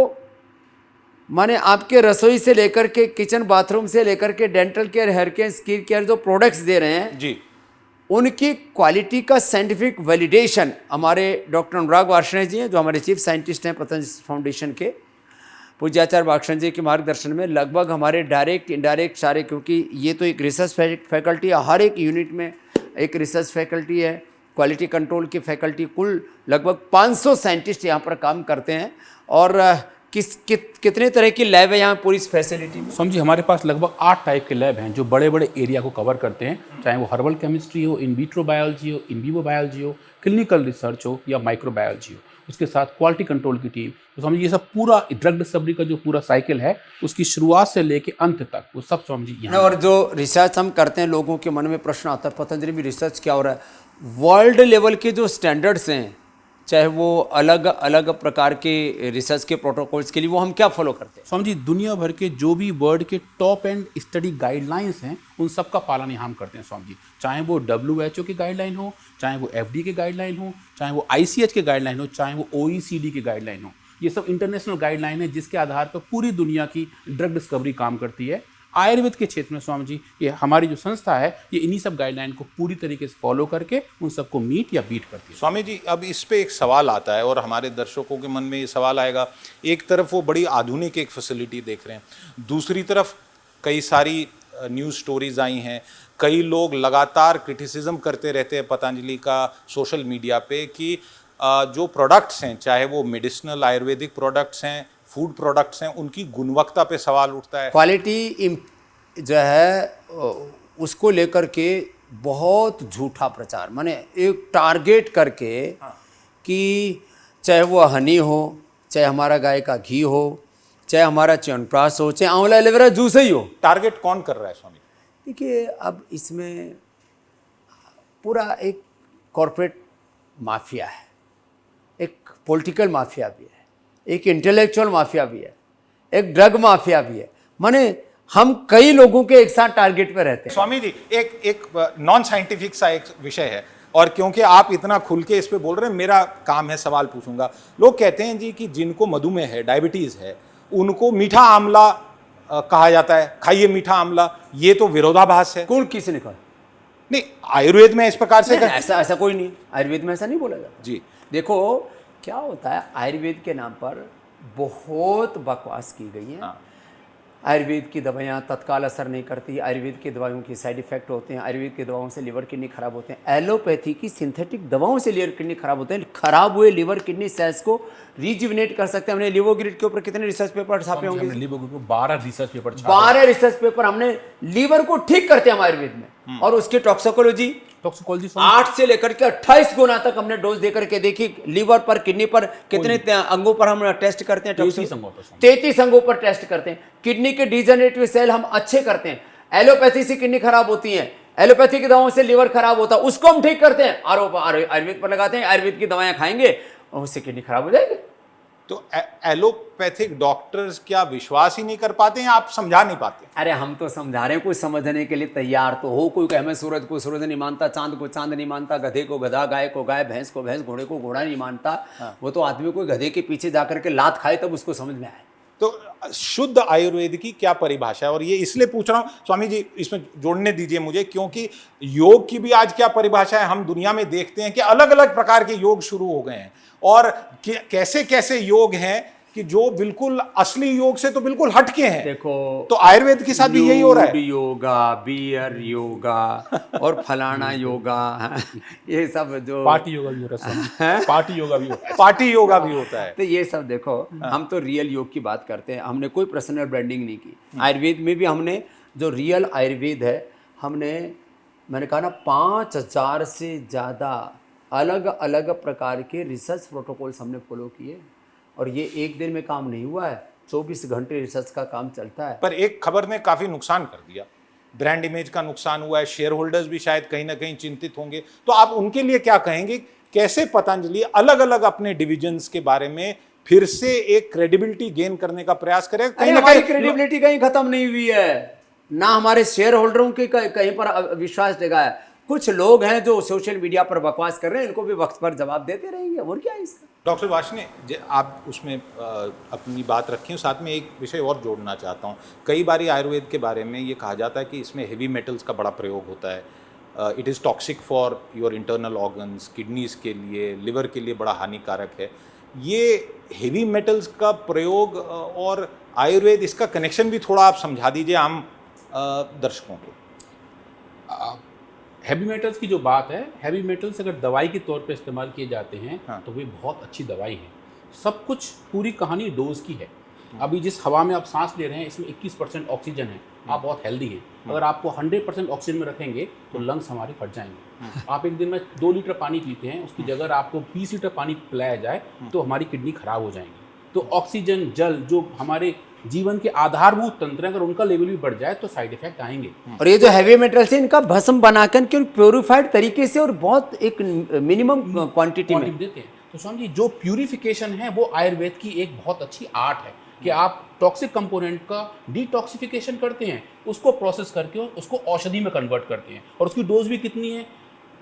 माने आपके रसोई से लेकर के किचन बाथरूम से लेकर के dental care, hair care, skin care जो प्रोडक्ट्स दे रहे हैं जी, उनकी क्वालिटी का साइंटिफिक वैलिडेशन हमारे डॉक्टर अनुराग वार्ष्णेय जी हैं, जो हमारे चीफ साइंटिस्ट हैं पतंजलि फाउंडेशन के, पूज्याचार्य वार्ष्णेय जी के मार्गदर्शन में लगभग हमारे डायरेक्ट इनडायरेक्ट सारे, क्योंकि ये तो एक रिसर्च फैकल्टी है, हर एक यूनिट में एक रिसर्च फैकल्टी है, क्वालिटी कंट्रोल की फैकल्टी, कुल लगभग 500 साइंटिस्ट यहाँ पर काम करते हैं। और कितने तरह की लैब है यहाँ पूरी इस फैसिलिटी में? स्वामी जी, हमारे पास लगभग 8 टाइप के लैब हैं जो बड़े बड़े एरिया को कवर करते हैं, चाहे वो हर्बल केमिस्ट्री हो, इन विट्रो बायोलॉजी हो, इन विवो बायोलॉजी हो, क्लिनिकल रिसर्च हो या माइक्रोबायोलॉजी हो, उसके साथ क्वालिटी कंट्रोल की टीम। तो स्वामी जी, ये सब पूरा ड्रग डिस्कवरी का जो पूरा साइकिल है, उसकी शुरुआत से लेके अंत तक वो सब स्वामी जी यहाँ। और जो रिसर्च हम करते हैं, लोगों के मन में प्रश्न आता है पतंजलि में रिसर्च क्या हो रहा है, वर्ल्ड लेवल के जो स्टैंडर्ड्स हैं, चाहे वो अलग अलग प्रकार के रिसर्च के प्रोटोकॉल्स के लिए, वो हम क्या फॉलो करते हैं? स्वामी जी, दुनिया भर के जो भी वर्ल्ड के टॉप एंड स्टडी गाइडलाइंस हैं, उन सब का पालन यहाँ हम करते हैं स्वामी जी। चाहे वो WHO की गाइडलाइन हो, चाहे वो FDA की गाइडलाइन हो, चाहे वो ICH के गाइडलाइन हो, चाहे वो OECD की गाइडलाइन हो, ये सब इंटरनेशनल गाइडलाइन है जिसके आधार पर पूरी दुनिया की ड्रग डिस्कवरी काम करती है। आयुर्वेद के क्षेत्र में स्वामी जी, ये हमारी जो संस्था है, ये इन्हीं सब गाइडलाइन को पूरी तरीके से फॉलो करके उन सबको मीट या बीट करती है। स्वामी जी, अब इस पे एक सवाल आता है और हमारे दर्शकों के मन में ये सवाल आएगा, एक तरफ वो बड़ी आधुनिक एक फैसिलिटी देख रहे हैं, दूसरी तरफ कई सारी न्यूज़ स्टोरीज आई हैं, कई लोग लगातार क्रिटिसिज्म करते रहते हैं पतंजलि का सोशल मीडिया पे कि जो प्रोडक्ट्स हैं, चाहे वो मेडिसिनल आयुर्वेदिक प्रोडक्ट्स हैं, फूड प्रोडक्ट्स हैं, उनकी गुणवत्ता पे सवाल उठता है। क्वालिटी जो है उसको लेकर के बहुत झूठा प्रचार, माने एक टारगेट करके कि चाहे वो हनी हो, चाहे हमारा गाय का घी हो, चाहे हमारा च्यवनप्राश हो, चाहे आंवला एलोवेरा जूस ही हो। टारगेट कौन कर रहा है स्वामी? देखिए, अब इसमें पूरा एक कॉरपोरेट माफिया है, एक पॉलिटिकल माफिया भी है, एक इंटेलेक्चुअल माफिया भी है, एक ड्रग माफिया भी है। माने हम कई लोगों के एक साथ टारगेट पे रहते हैं। स्वामी जी, एक नॉन साइंटिफिक सा एक विषय है, और क्योंकि आप इतना खुल के इस पे बोल रहे हैं, मेरा काम है सवाल पूछूंगा। लोग कहते हैं जी कि जिनको मधुमेह है, डायबिटीज है, उनको मीठा आंवला कहा जाता है, खाइए मीठा आंवला। ये तो विरोधाभास है। कौन किसने कहा? नहीं, आयुर्वेद में इस प्रकार से ऐसा कोई नहीं, आयुर्वेद में ऐसा नहीं बोला जाता जी। देखो क्या होता है, आयुर्वेद के नाम पर बहुत बकवास की गई है। आयुर्वेद की दवाइयाँ तत्काल असर नहीं करती, आयुर्वेद की दवाइयों की साइड इफेक्ट होते हैं, आयुर्वेद की दवाओं से लिवर किडनी खराब होते हैं, एलोपैथी की सिंथेटिक दवाओं से लिवर किडनी खराब होते हैं। खराब हुए लिवर किडनी सेल्स को रिजुविनेट कर सकते हैं। हमने लिवोग्रिड के ऊपर कितने रिसर्च पेपर छापे होंगे? 12 रिसर्च पेपर 12 रिसर्च पेपर हमने लीवर को ठीक करते हैं हम आयुर्वेद में, और उसकी टॉक्सिकोलॉजी 8 से लेकर के 28 गुना तक हमने डोज देकर के देखी। लीवर पर, किडनी पर, कितने अंगों पर हम टेस्ट करते हैं? 33 अंगों पर टेस्ट करते हैं। किडनी के डिजेनरेटिव सेल हम अच्छे करते हैं। एलोपैथी से किडनी खराब होती है, एलोपैथी की दवाओं से लीवर खराब होता है, उसको हम ठीक करते हैं, आयुर्वेद पर लगाते हैं। आयुर्वेद की दवाएं खाएंगे और उससे किडनी खराब हो जाएगी। तो एलोपैथिक डॉक्टर्स क्या विश्वास ही नहीं कर पाते हैं, आप समझा नहीं पाते? अरे हम तो समझा रहे हैं, कोई समझने के लिए तैयार तो हो। कोई हमें सूरज को सूरज नहीं मानता, चांद को चांद नहीं मानता, गधे को गधा, गाय को गाय, भैंस को भैंस, घोड़े को घोड़ा नहीं मानता। वो तो आदमी कोई गधे के पीछे जाकर के लात खाए तब उसको समझ में आए। तो शुद्ध आयुर्वेद की क्या परिभाषा है? और ये इसलिए पूछ रहा हूं स्वामी जी, इसमें जोड़ने दीजिए मुझे, क्योंकि योग की भी आज क्या परिभाषा है? हम दुनिया में देखते हैं कि अलग अलग प्रकार के योग शुरू हो गए हैं, और कैसे कैसे योग हैं कि जो बिल्कुल असली योग से तो बिल्कुल हटके हैं। देखो, तो आयुर्वेद के साथ भी यही हो रहा है। योगा, बियर योगा और फलाना योगा, ये सब जो पार्टी योगा भी हो रहा है, पार्टी योगा भी होता है, पार्टी योगा भी होता है। तो ये सब देखो, हम तो रियल योग की बात करते हैं। हमने कोई पर्सनल ब्रांडिंग नहीं की। आयुर्वेद में भी हमने जो रियल आयुर्वेद है, मैंने कहा ना 5000 से ज़्यादा अलग अलग प्रकार के रिसर्च प्रोटोकॉल्स हमने फॉलो किए, और ये एक दिन में काम नहीं हुआ है, 24 घंटे रिसर्च का काम चलता है। पर एक खबर ने काफी नुकसान कर दिया, ब्रांड इमेज का नुकसान हुआ है, शेयर होल्डर्स भी शायद कहीं ना कहीं चिंतित होंगे। तो आप उनके लिए क्या कहेंगे? कैसे पतंजलि अलग अलग अपने डिविजन्स के बारे में फिर से एक क्रेडिबिलिटी गेन करने का प्रयास करेगा? कहीं ना कहीं क्रेडिबिलिटी कहीं खत्म नहीं हुई है, ना हमारे शेयर होल्डरों के कहीं पर विश्वास जगा है। कुछ लोग हैं जो सोशल मीडिया पर बकवास कर रहे हैं, इनको भी वक्त पर जवाब देते रहेंगे, और क्या है इसका। डॉक्टर वार्ष्णेय, आप उसमें अपनी बात रखी, साथ में एक विषय और जोड़ना चाहता हूँ। कई बार आयुर्वेद के बारे में ये कहा जाता है कि इसमें हेवी मेटल्स का बड़ा प्रयोग होता है। It is toxic for your internal organs, kidneys के लिए, लिवर के लिए बड़ा हानिकारक है। ये हेवी मेटल्स का प्रयोग और आयुर्वेद, इसका कनेक्शन भी थोड़ा आप समझा दीजिए आम दर्शकों को। हैवी मेटल्स की जो बात है, हैवी मेटल्स अगर दवाई के तौर पे इस्तेमाल किए जाते हैं तो वे बहुत अच्छी दवाई है। सब कुछ, पूरी कहानी डोज की है। अभी जिस हवा में आप सांस ले रहे हैं, इसमें 21% ऑक्सीजन है, आप बहुत हेल्दी हैं। अगर आपको 100% ऑक्सीजन में रखेंगे तो लंग्स हमारे फट जाएंगे। आप एक दिन में 2 लीटर पानी पीते हैं, उसकी जगह आपको 20 लीटर पानी पिलाया जाए तो हमारी किडनी खराब हो जाएंगी। तो ऑक्सीजन, जल, जो हमारे जीवन के आधारभूत तंत्र हैं, अगर उनका लेवल भी बढ़ जाए तो साइड इफेक्ट आएंगे। और ये जो हैवी मेटल्स है, इनका भस्म बनाकर के प्योरीफाइड तरीके से और बहुत एक मिनिमम क्वांटिटी में देते हैं। तो समझिए, जो प्यूरिफिकेशन है वो आयुर्वेद की एक बहुत अच्छी आर्ट है कि आप टॉक्सिक कंपोनेंट का डिटॉक्सिफिकेशन करते हैं, उसको प्रोसेस करके उसको औषधि में कन्वर्ट करते हैं। और उसकी डोज भी कितनी है?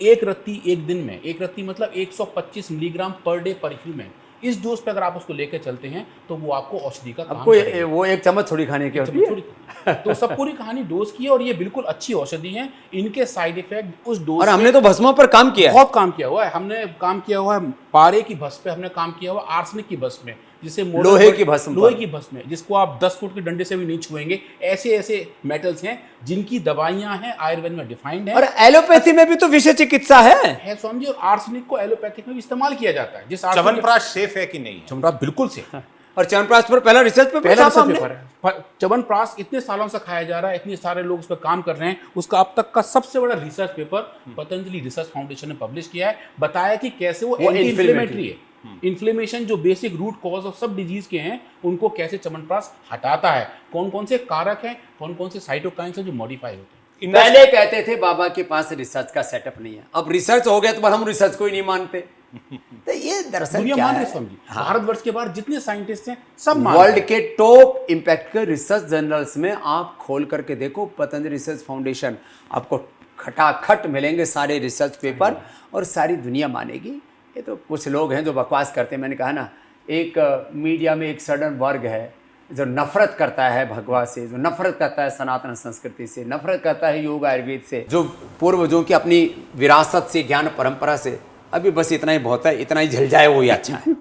1 रत्ती एक दिन में। 1 रत्ती मतलब 125 मिलीग्राम पर डे पर ह्यूमन। इस डोज पे अगर आप उसको लेकर चलते हैं तो वो आपको औषधि का काम करेगा। वो एक चम्मच थोड़ी खाने की होती है। तो सब पूरी कहानी डोज की है, और ये बिल्कुल अच्छी औषधि है। इनके साइड इफेक्ट उस डोज, और हमने तो भस्मों पर काम किया है, बहुत काम किया हुआ है। हमने काम किया हुआ है पारे की भस्म पे, हमने काम किया हुआ आर्सेनिक की भस्म में, जिसे लोहे की भस्म है, जिसको आप 10 फुट के डंडे से भी नहीं छुएंगे। ऐसे ऐसे मेटल्स हैं जिनकी दवाइयां हैं, आयुर्वेद में डिफाइंड है। और एलोपैथी में भी तो विषय चिकित्सा है स्वामी जी। और आर्सेनिक को एलोपैथिक में भी इस्तेमाल किया जाता है। जिस च्यवनप्राश सेफ है कि नहीं? च्यवनप्राश बिल्कुल सेफ है। और च्यवनप्राश पर पहला रिसर्च पेपर है। च्यवनप्राश इतने सालों से खाया जा रहा है, इतने सारे लोग उस पर काम कर रहे हैं। उसका अब तक का सबसे बड़ा research paper Patanjali research foundation ने पब्लिश किया है। बताया कि कैसे वो एंटी इन्फ्लेमेटरी है। इन्फ्लेमेशन, जो बेसिक रूट कॉज ऑफ सब डिजीज के हैं, उनको कैसे च्यवनप्राश हटाता है, कौन कौन से कारक हैं, कौन कौन से साइटोकाइन्स हैं जो मॉडिफाई होते हैं। पहले कहते थे बाबा के पास रिसर्च का सेटअप नहीं है, अब रिसर्च हो गया तो हम रिसर्च को ही नहीं मानते। तो ये दरअसल दुनिया क्या मान रही है? है स्वामी जी। हाँ। भारतवर्ष के बाहर जितने साइंटिस्ट हैं सब मान वर्ल्ड रहे हैं। के टॉप इम्पैक्ट के रिसर्च जर्नल्स में आप खोल करके देखो, पतंजलि रिसर्च फाउंडेशन, आपको खटाखट मिलेंगे सारे रिसर्च पेपर, और सारी दुनिया मानेगी। ये तो कुछ लोग हैं जो बकवास करते हैं। मैंने कहा ना, एक मीडिया में एक सडन वर्ग है जो नफरत करता है भगवान से, जो नफरत करता है सनातन संस्कृति से, नफरत करता है योग आयुर्वेद से, जो पूर्वजों की अपनी विरासत से, ज्ञान परंपरा से। अभी बस इतना ही बहुत है, इतना ही झल जाए वो ही अच्छा है।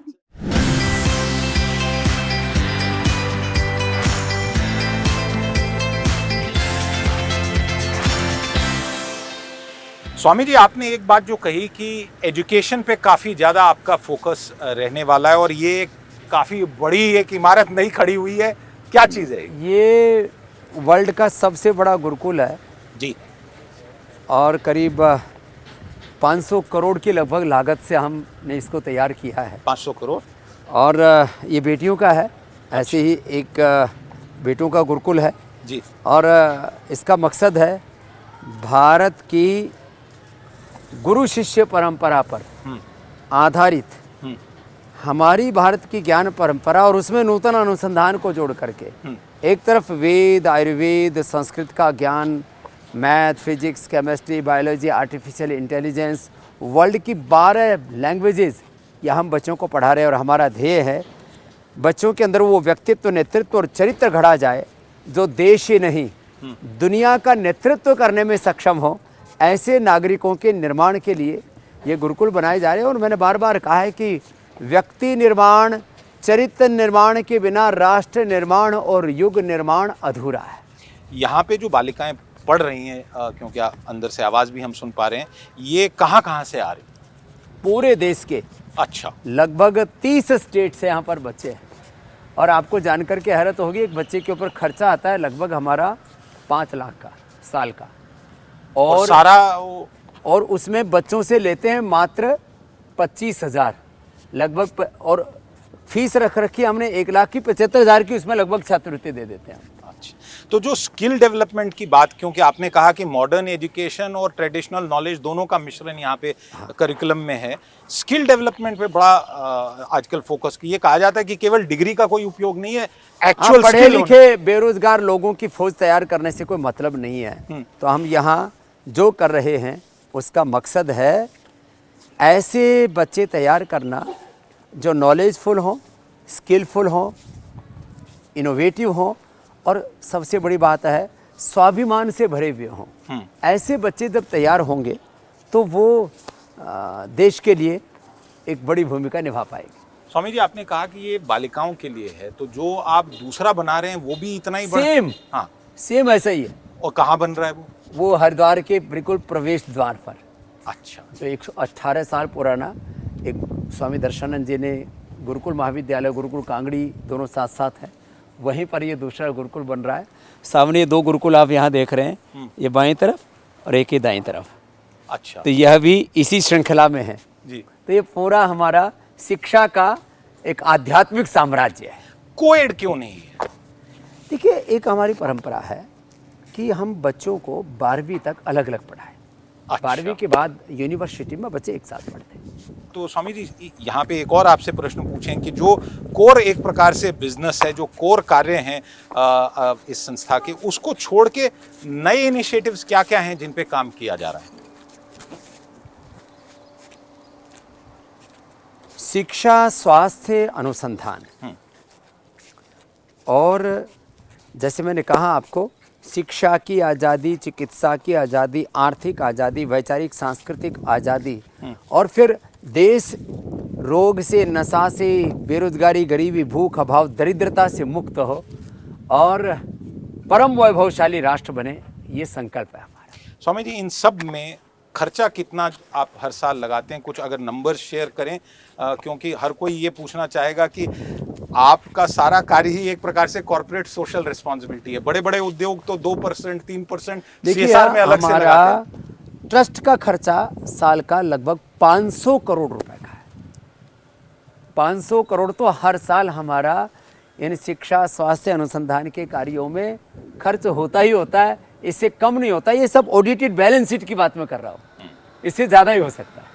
स्वामी जी, आपने एक बात जो कही कि एजुकेशन पे काफ़ी ज़्यादा आपका फोकस रहने वाला है, और ये काफ़ी बड़ी एक इमारत नई खड़ी हुई है, क्या चीज़ है ये वर्ल्ड का सबसे बड़ा गुरुकुल है जी? और करीब 500 करोड़ की लगभग लागत से हमने इसको तैयार किया है। 500 करोड़। और ये बेटियों का है, ऐसे ही एक बेटों का गुरुकुल है जी। और इसका मकसद है भारत की गुरु शिष्य परंपरा पर आधारित हमारी भारत की ज्ञान परंपरा और उसमें नूतन अनुसंधान को जोड़ करके, एक तरफ वेद, आयुर्वेद, संस्कृत का ज्ञान, math, physics, chemistry, biology, artificial intelligence, world की 12 लैंग्वेजेस या हम बच्चों को पढ़ा रहे हैं। और हमारा ध्येय है बच्चों के अंदर वो व्यक्तित्व, नेतृत्व और चरित्र घड़ा जाए जो देश ही नहीं दुनिया का नेतृत्व करने में सक्षम हो। ऐसे नागरिकों के निर्माण के लिए ये गुरुकुल बनाए जा रहे हैं। और मैंने बार बार कहा है कि व्यक्ति निर्माण, चरित्र निर्माण के बिना राष्ट्र निर्माण और युग निर्माण अधूरा है। यहाँ पे जो बालिकाएं पढ़ रही हैं, क्योंकि अंदर से आवाज़ भी हम सुन पा रहे हैं, ये कहाँ से आ रही? पूरे देश के अच्छा। लगभग 30 स्टेट से यहाँ पर बच्चे हैं। और आपको जानकर के हैरत होगी, एक बच्चे के ऊपर खर्चा आता है लगभग हमारा 5 लाख का साल का, और सारा और उसमें बच्चों से लेते हैं मात्र 25,000 लगभग, और फीस रख रखी हमने 1,75,000 की, उसमें लगभग छात्रवृत्ति दे देते हैं। अच्छा, तो जो स्किल डेवलपमेंट की बात, क्योंकि आपने कहा कि मॉडर्न एजुकेशन और ट्रेडिशनल नॉलेज दोनों का मिश्रण यहाँ पे करिकुलम में है, स्किल डेवलपमेंट पे बड़ा आजकल फोकस की। ये कहा जाता है कि केवल डिग्री का कोई उपयोग नहीं है, एक्चुअल पढ़े लिखे बेरोजगार लोगों की फौज तैयार करने से कोई मतलब नहीं है। तो हम यहाँ जो कर रहे हैं उसका मकसद है ऐसे बच्चे तैयार करना जो नॉलेजफुल हों, स्किलफुल हों, इनोवेटिव हों, और सबसे बड़ी बात है स्वाभिमान से भरे हुए हों। ऐसे बच्चे जब तैयार होंगे तो वो देश के लिए एक बड़ी भूमिका निभा पाएंगे। स्वामी जी, आपने कहा कि ये बालिकाओं के लिए है, तो जो आप दूसरा बना रहे हैं वो भी इतना ही बड़ा? सेम, हाँ, सेम ऐसा ही है। और कहाँ बन रहा है वो हरिद्वार के बिल्कुल प्रवेश द्वार पर। अच्छा। जो 118 साल पुराना एक स्वामी दर्शनानंद जी ने गुरुकुल महाविद्यालय, गुरुकुल कांगड़ी दोनों साथ साथ हैं, वहीं पर ये दूसरा गुरुकुल बन रहा है। सामने ये 2 गुरुकुल आप यहाँ देख रहे हैं, ये बाईं तरफ और एक ही दाईं तरफ। अच्छा। तो यह भी इसी श्रृंखला में है जी। तो ये पूरा हमारा शिक्षा का एक आध्यात्मिक साम्राज्य है। कोएड क्यों नहीं है? देखिए, एक हमारी परंपरा है कि हम बच्चों को 12वीं तक अलग अलग पढ़ाएं। अच्छा। 12वीं के बाद यूनिवर्सिटी में बच्चे एक साथ पढ़ते हैं। तो स्वामी जी, यहाँ पे एक और आपसे प्रश्न पूछें कि जो कोर एक प्रकार से बिजनेस है, जो कोर कार्य हैं इस संस्था के, उसको छोड़ के नए इनिशिएटिव्स क्या क्या हैं जिन पे काम किया जा रहा है? शिक्षा, स्वास्थ्य, अनुसंधान, और जैसे मैंने कहा आपको, शिक्षा की आज़ादी, चिकित्सा की आज़ादी, आर्थिक आज़ादी, वैचारिक सांस्कृतिक आज़ादी, और फिर देश रोग से, नशा से, बेरोजगारी, गरीबी, भूख, अभाव, दरिद्रता से मुक्त हो और परम वैभवशाली राष्ट्र बने, ये संकल्प है हमारा। स्वामी जी, इन सब में खर्चा कितना आप हर साल लगाते हैं? कुछ अगर नंबर शेयर करें, क्योंकि हर कोई ये पूछना चाहेगा कि आपका सारा कार्य ही एक प्रकार से कॉर्पोरेट सोशल रिस्पॉन्सिबिलिटी है। बड़े बड़े उद्योग तो 2%, 3% सीएसआर में अलग से लगाते हैं। ट्रस्ट का खर्चा साल का लगभग 500 करोड़ रुपए का है। 500 करोड़ तो हर साल हमारा इन शिक्षा, स्वास्थ्य, अनुसंधान के कार्यों में खर्च होता ही होता है। इससे कम नहीं होता। ये सब ऑडिटेड बैलेंस शीट की बात मैं कर रहा हूँ, इससे ज़्यादा ही हो सकता है।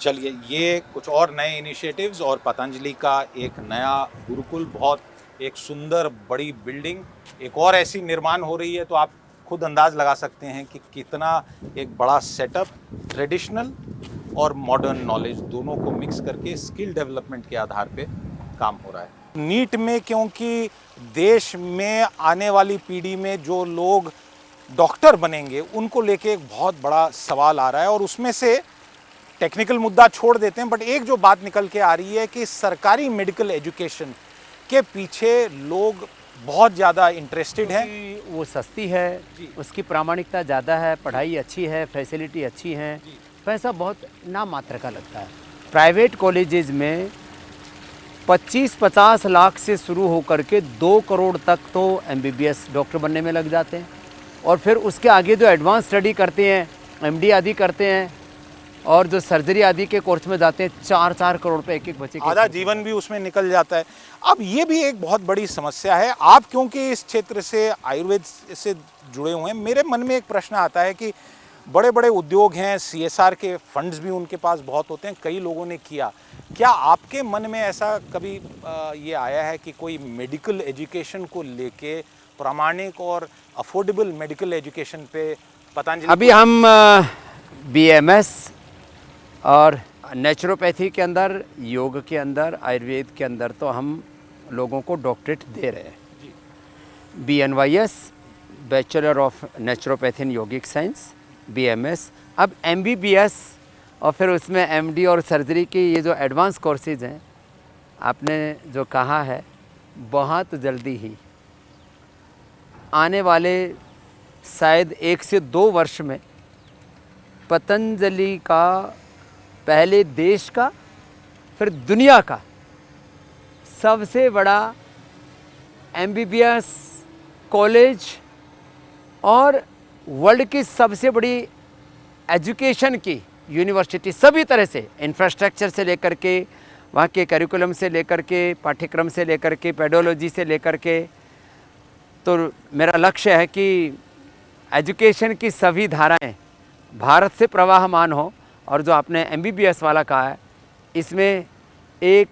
चलिए, ये कुछ और नए इनिशिएटिव्स और पतंजलि का एक नया गुरुकुल, बहुत एक सुंदर बड़ी बिल्डिंग एक और ऐसी निर्माण हो रही है, तो आप खुद अंदाज लगा सकते हैं कि कितना एक बड़ा सेटअप, ट्रेडिशनल और मॉडर्न नॉलेज दोनों को मिक्स करके स्किल डेवलपमेंट के आधार पे काम हो रहा है। नीट में, क्योंकि देश में आने वाली पीढ़ी में जो लोग डॉक्टर बनेंगे उनको लेके एक बहुत बड़ा सवाल आ रहा है, और उसमें से टेक्निकल मुद्दा छोड़ देते हैं, बट एक जो बात निकल के आ रही है कि सरकारी मेडिकल एजुकेशन के पीछे लोग बहुत ज़्यादा इंटरेस्टेड हैं। क्योंकि वो सस्ती है, उसकी प्रामाणिकता ज़्यादा है, पढ़ाई अच्छी है, फैसिलिटी अच्छी है, पैसा बहुत नाम मात्र का लगता है। प्राइवेट कॉलेजेस में 25-50 लाख से शुरू होकर के 2 करोड़ तक तो MBBS डॉक्टर बनने में लग जाते हैं, और फिर उसके आगे जो एडवांस स्टडी करते हैं, MD आदि करते हैं, और जो सर्जरी आदि के कोर्स में जाते हैं, 4-4 करोड़ पे एक बच्चे के आधा जीवन भी उसमें निकल जाता है। अब ये भी एक बहुत बड़ी समस्या है। आप क्योंकि इस क्षेत्र से, आयुर्वेद से जुड़े हुए हैं, मेरे मन में एक प्रश्न आता है कि बड़े बड़े उद्योग हैं, CSR के फंड्स भी उनके पास बहुत होते हैं, कई लोगों ने किया, क्या आपके मन में ऐसा कभी ये आया है कि कोई मेडिकल एजुकेशन को लेके, प्रामाणिक और अफोर्डेबल मेडिकल एजुकेशन पे पतंजलि? अभी हम BMS और नेचुरोपैथी के अंदर, योग के अंदर, आयुर्वेद के अंदर तो हम लोगों को डॉक्टरेट दे रहे हैं। BNYS bachelor of naturopathy and yogic science, BMS, अब MBBS, और फिर उसमें MD और सर्जरी की ये जो एडवांस कोर्सेज हैं, आपने जो कहा है, बहुत जल्दी ही आने वाले शायद 1 से 2 वर्ष में पतंजलि का पहले देश का फिर दुनिया का सबसे बड़ा MBBS कॉलेज और वर्ल्ड की सबसे बड़ी एजुकेशन की यूनिवर्सिटी, सभी तरह से, इंफ्रास्ट्रक्चर से लेकर के, वहाँ के करिकुलम से लेकर के, पाठ्यक्रम से लेकर के, पेडोलॉजी से लेकर के, तो मेरा लक्ष्य है कि एजुकेशन की सभी धाराएं भारत से प्रवाहमान हो। और जो आपने MBBS वाला कहा है, इसमें एक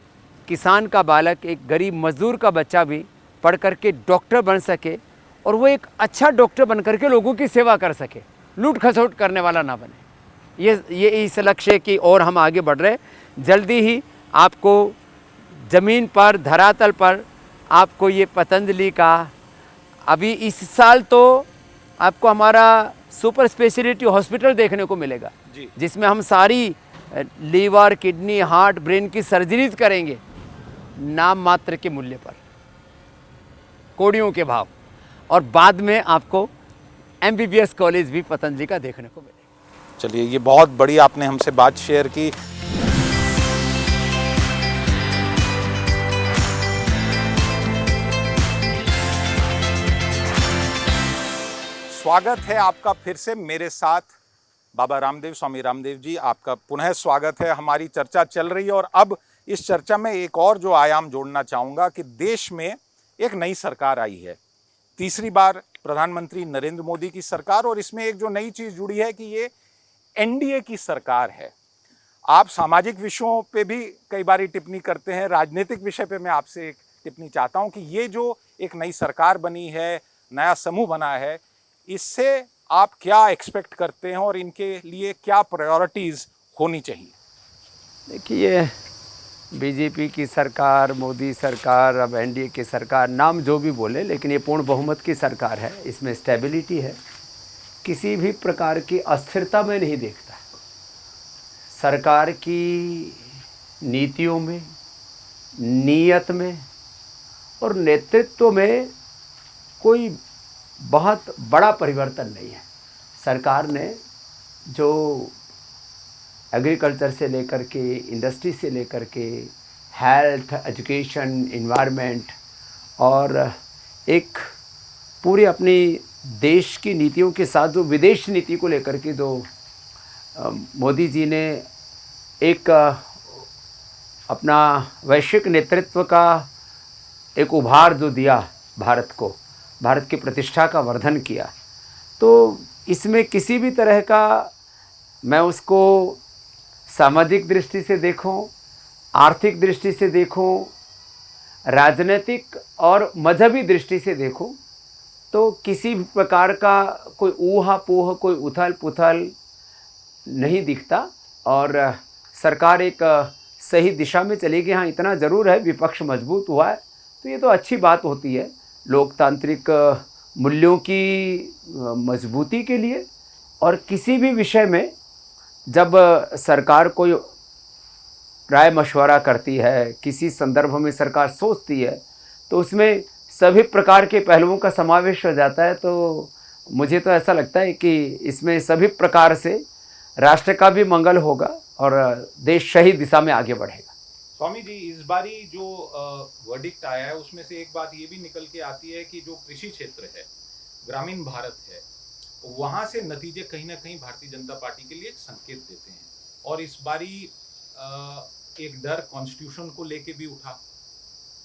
किसान का बालक, एक गरीब मजदूर का बच्चा भी पढ़ कर के डॉक्टर बन सके, और वो एक अच्छा डॉक्टर बन कर के लोगों की सेवा कर सके, लूट खसोट करने वाला ना बने। ये इस लक्ष्य की ओर हम आगे बढ़ रहे हैं। जल्दी ही आपको ज़मीन पर, धरातल पर आपको ये पतंजलि का, अभी इस साल तो आपको हमारा सुपर स्पेशलिटी हॉस्पिटल देखने को मिलेगा, जिसमें हम सारी लीवर, किडनी, हार्ट, ब्रेन की सर्जरीज करेंगे नाम मात्र के मूल्य पर, कोड़ियों के भाव, और बाद में आपको MBBS कॉलेज भी पतंजलि का देखने को मिलेगा। चलिए, ये बहुत बड़ी आपने हमसे बात शेयर की। स्वागत है आपका फिर से मेरे साथ, बाबा रामदेव, स्वामी रामदेव जी, आपका पुनः स्वागत है। हमारी चर्चा चल रही है, और अब इस चर्चा में एक और जो आयाम जोड़ना चाहूँगा कि देश में एक नई सरकार आई है, तीसरी बार प्रधानमंत्री नरेंद्र मोदी की सरकार, और इसमें एक जो नई चीज़ जुड़ी है कि ये NDA की सरकार है। आप सामाजिक विषयों पे भी कई बार टिप्पणी करते हैं, राजनीतिक विषय पे मैं आपसे एक टिप्पणी चाहता हूँ कि ये जो एक नई सरकार बनी है, नया समूह बना है, इससे आप क्या एक्सपेक्ट करते हैं और इनके लिए क्या प्रायोरिटीज़ होनी चाहिए? देखिए, BJP की सरकार, मोदी सरकार, अब NDA की सरकार, नाम जो भी बोले, लेकिन ये पूर्ण बहुमत की सरकार है, इसमें स्टेबिलिटी है, किसी भी प्रकार की अस्थिरता में नहीं देखता। सरकार की नीतियों में, नीयत में और नेतृत्व में कोई बहुत बड़ा परिवर्तन नहीं है। सरकार ने जो एग्रीकल्चर से लेकर के, इंडस्ट्री से लेकर के, हेल्थ, एजुकेशन, इन्वायरमेंट, और एक पूरी अपनी देश की नीतियों के साथ जो विदेश नीति को लेकर के जो मोदी जी ने एक अपना वैश्विक नेतृत्व का एक उभार जो दिया भारत को, भारत की प्रतिष्ठा का वर्धन किया। तो इसमें किसी भी तरह का मैं उसको सामाजिक दृष्टि से देखूं, आर्थिक दृष्टि से देखूं, राजनीतिक और मजहबी दृष्टि से देखूं, तो किसी भी प्रकार का कोई ऊहा-पोह, कोई उथल-पुथल नहीं दिखता और सरकार एक सही दिशा में चलेगी। हाँ, इतना ज़रूर है विपक्ष मजबूत हुआ है, तो ये तो अच्छी बात होती है लोकतांत्रिक मूल्यों की मजबूती के लिए। और किसी भी विषय में जब सरकार कोई राय मशवरा करती है, किसी संदर्भ में सरकार सोचती है, तो उसमें सभी प्रकार के पहलुओं का समावेश हो जाता है। तो मुझे तो ऐसा लगता है कि इसमें सभी प्रकार से राष्ट्र का भी मंगल होगा और देश सही दिशा में आगे बढ़ेगा। स्वामी जी, इस बारी जो वर्डिक्ट आया है उसमें से एक बात ये भी निकल के आती है कि जो कृषि क्षेत्र है, ग्रामीण भारत है, वहां से नतीजे कहीं ना कहीं भारतीय जनता पार्टी के लिए एक संकेत देते हैं। और इस बारी एक डर कॉन्स्टिट्यूशन को लेके भी उठा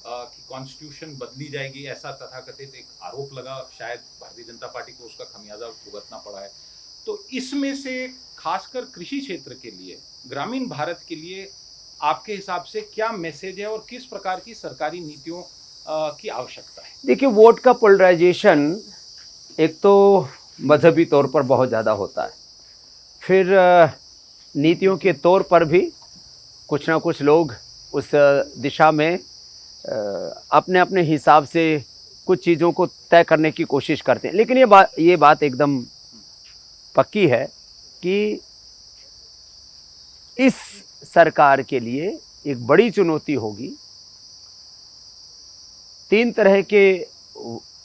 कि कॉन्स्टिट्यूशन बदली जाएगी, ऐसा तथाकथित एक आरोप लगा। शायद भारतीय जनता पार्टी को उसका खमियाजा भुगतना पड़ा है। तो इसमें से खासकर कृषि क्षेत्र के लिए, ग्रामीण भारत के लिए आपके हिसाब से क्या मैसेज है और किस प्रकार की सरकारी नीतियों की आवश्यकता है? देखिए, वोट का पोलराइजेशन एक तो मजहबी तौर पर बहुत ज़्यादा होता है, फिर नीतियों के तौर पर भी कुछ ना कुछ लोग उस दिशा में अपने अपने हिसाब से कुछ चीज़ों को तय करने की कोशिश करते हैं। लेकिन ये बात एकदम पक्की है कि इस सरकार के लिए एक बड़ी चुनौती होगी। 3 तरह के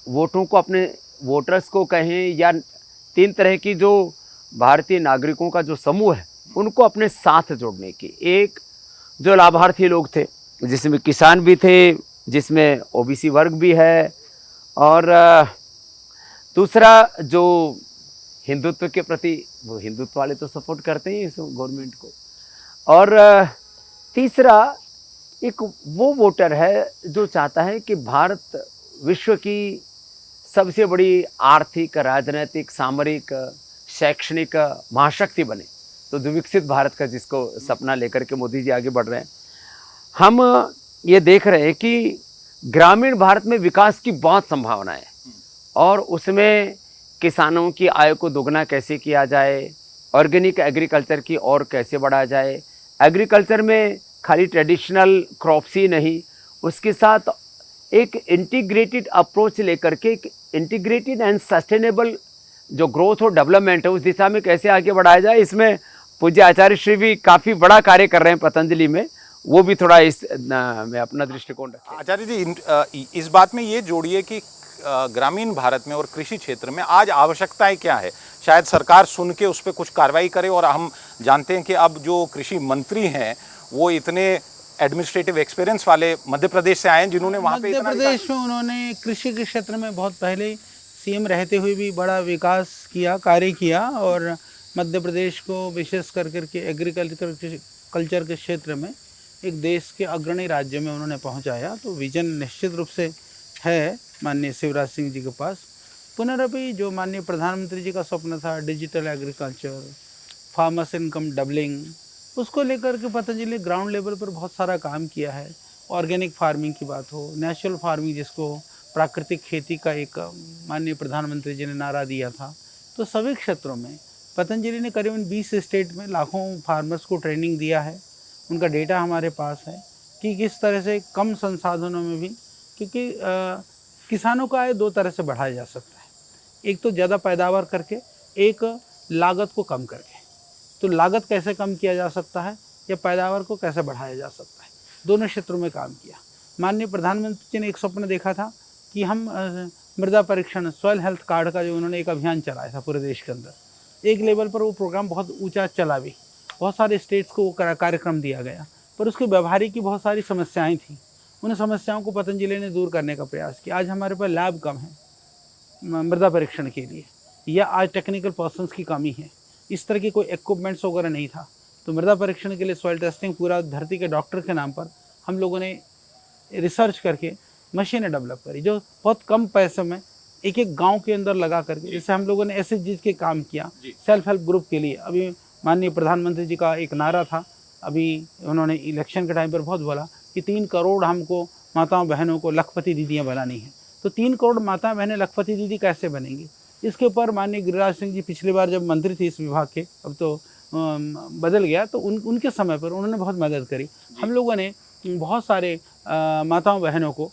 वोटों को, अपने वोटर्स को कहें या 3 तरह की जो भारतीय नागरिकों का जो समूह है, उनको अपने साथ जोड़ने की। एक जो लाभार्थी लोग थे, जिसमें किसान भी थे, जिसमें ओबीसी वर्ग भी है, और दूसरा जो हिंदुत्व के प्रति, वो हिंदुत्व वाले तो सपोर्ट करते ही इस गवर्नमेंट को, और तीसरा एक वो वोटर है जो चाहता है कि भारत विश्व की सबसे बड़ी आर्थिक, राजनीतिक, सामरिक, शैक्षणिक महाशक्ति बने। तो विकसित भारत का जिसको सपना लेकर के मोदी जी आगे बढ़ रहे हैं। हम ये देख रहे हैं कि ग्रामीण भारत में विकास की बहुत संभावना है और उसमें किसानों की आय को दोगुना कैसे किया जाए, ऑर्गेनिक एग्रीकल्चर की और कैसे बढ़ाया जाए। एग्रीकल्चर में खाली ट्रेडिशनल क्रॉप्स ही नहीं, उसके साथ एक इंटीग्रेटेड अप्रोच लेकर के एक इंटीग्रेटेड एंड सस्टेनेबल जो ग्रोथ और डेवलपमेंट है, उस दिशा में कैसे आगे बढ़ाया जाए। इसमें पूज्य आचार्य श्री भी काफ़ी बड़ा कार्य कर रहे हैं पतंजलि में, वो भी थोड़ा इस में अपना दृष्टिकोण रखें। आचार्य जी, इस बात में ये जोड़िए कि ग्रामीण भारत में और कृषि क्षेत्र में आज आवश्यकताएं क्या है? शायद सरकार सुन के उस पर कुछ कार्रवाई करे। और हम जानते हैं कि अब जो कृषि मंत्री हैं वो इतने एडमिनिस्ट्रेटिव एक्सपीरियंस वाले मध्य प्रदेश से आए हैं, जिन्होंने वहाँ पे मध्य प्रदेश में उन्होंने कृषि के क्षेत्र में बहुत पहले सीएम रहते हुए भी बड़ा विकास किया, कार्य किया, और मध्य प्रदेश को विशेष कर के एग्रीकल्चर के क्षेत्र में एक देश के अग्रणी राज्य में उन्होंने पहुंचाया। तो विजन निश्चित रूप से है माननीय शिवराज सिंह जी के पास। पुनरअपि जो माननीय प्रधानमंत्री जी का स्वप्न था, digital agriculture, farmers income doubling, उसको लेकर के पतंजलि ग्राउंड लेवल पर बहुत सारा काम किया है। ऑर्गेनिक फार्मिंग की बात हो, नेचुरल फार्मिंग जिसको प्राकृतिक खेती का एक माननीय प्रधानमंत्री जी ने नारा दिया था, तो सभी क्षेत्रों में पतंजलि ने करीबन 20 स्टेट में लाखों फार्मर्स को ट्रेनिंग दिया है। उनका डेटा हमारे पास है कि किस तरह से कम संसाधनों में भी, क्योंकि किसानों का आय 2 तरह से बढ़ाया जा सकता है। एक तो ज़्यादा पैदावार करके, एक लागत को कम करके। तो लागत कैसे कम किया जा सकता है या पैदावार को कैसे बढ़ाया जा सकता है, दोनों क्षेत्रों में काम किया। माननीय प्रधानमंत्री जी ने एक स्वप्न देखा था कि हम मृदा परीक्षण, सॉइल हेल्थ कार्ड का जो उन्होंने एक अभियान चलाया था पूरे देश के अंदर, एक लेवल पर वो प्रोग्राम बहुत ऊंचा चला भी, बहुत सारे स्टेट्स को वो कार्यक्रम दिया गया, पर उसकी व्यवहारिक की बहुत सारी समस्याएं थी। उन समस्याओं को पतंजलि ने दूर करने का प्रयास किया। आज हमारे पास लैब कम है मृदा परीक्षण के लिए, या आज टेक्निकल पर्सन्स की कमी है, इस तरह की कोई इक्विपमेंट्स वगैरह नहीं था। तो मृदा परीक्षण के लिए सॉइल टेस्टिंग पूरा धरती के डॉक्टर के नाम पर हम लोगों ने रिसर्च करके मशीनें डेवलप करी, जो बहुत कम पैसे में एक एक गांव के अंदर लगा करके, जैसे हम लोगों ने SHG के काम किया सेल्फ हेल्प ग्रुप के लिए। अभी माननीय प्रधानमंत्री जी का एक नारा था, अभी उन्होंने इलेक्शन के टाइम पर बहुत बोला कि 3 करोड़ हमको माताओं बहनों को लखपति दीदियाँ बनानी है। तो 3 करोड़ माता बहनें लखपति दीदी कैसे बनेंगी? इसके ऊपर माननीय गिरिराज सिंह जी पिछली बार जब मंत्री थे इस विभाग के, अब तो बदल गया, तो उनके समय पर उन्होंने बहुत मदद करी। हम लोगों ने बहुत सारे माताओं बहनों को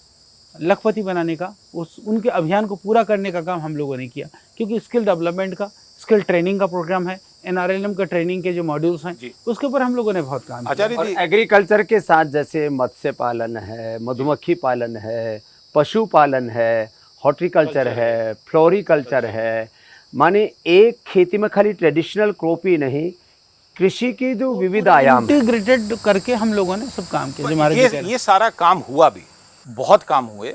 लखपति बनाने का, उनके अभियान को पूरा करने का काम हम लोगों ने किया, क्योंकि स्किल डेवलपमेंट का, स्किल ट्रेनिंग का प्रोग्राम है, NRLM का ट्रेनिंग के जो मॉड्यूल्स हैं उसके ऊपर हम लोगों ने बहुत काम किया। और एग्रीकल्चर के साथ जैसे मत्स्य पालन है, मधुमक्खी पालन है, पशुपालन है, हॉर्टिकल्चर है, फ्लोरिकल्चर है, माने एक खेती में खाली ट्रेडिशनल क्रॉप ही नहीं, कृषि की जो विविध आयाम इंटीग्रेटेड करके हम लोगों ने सब काम किया। ये सारा काम हुआ भी, बहुत काम हुए,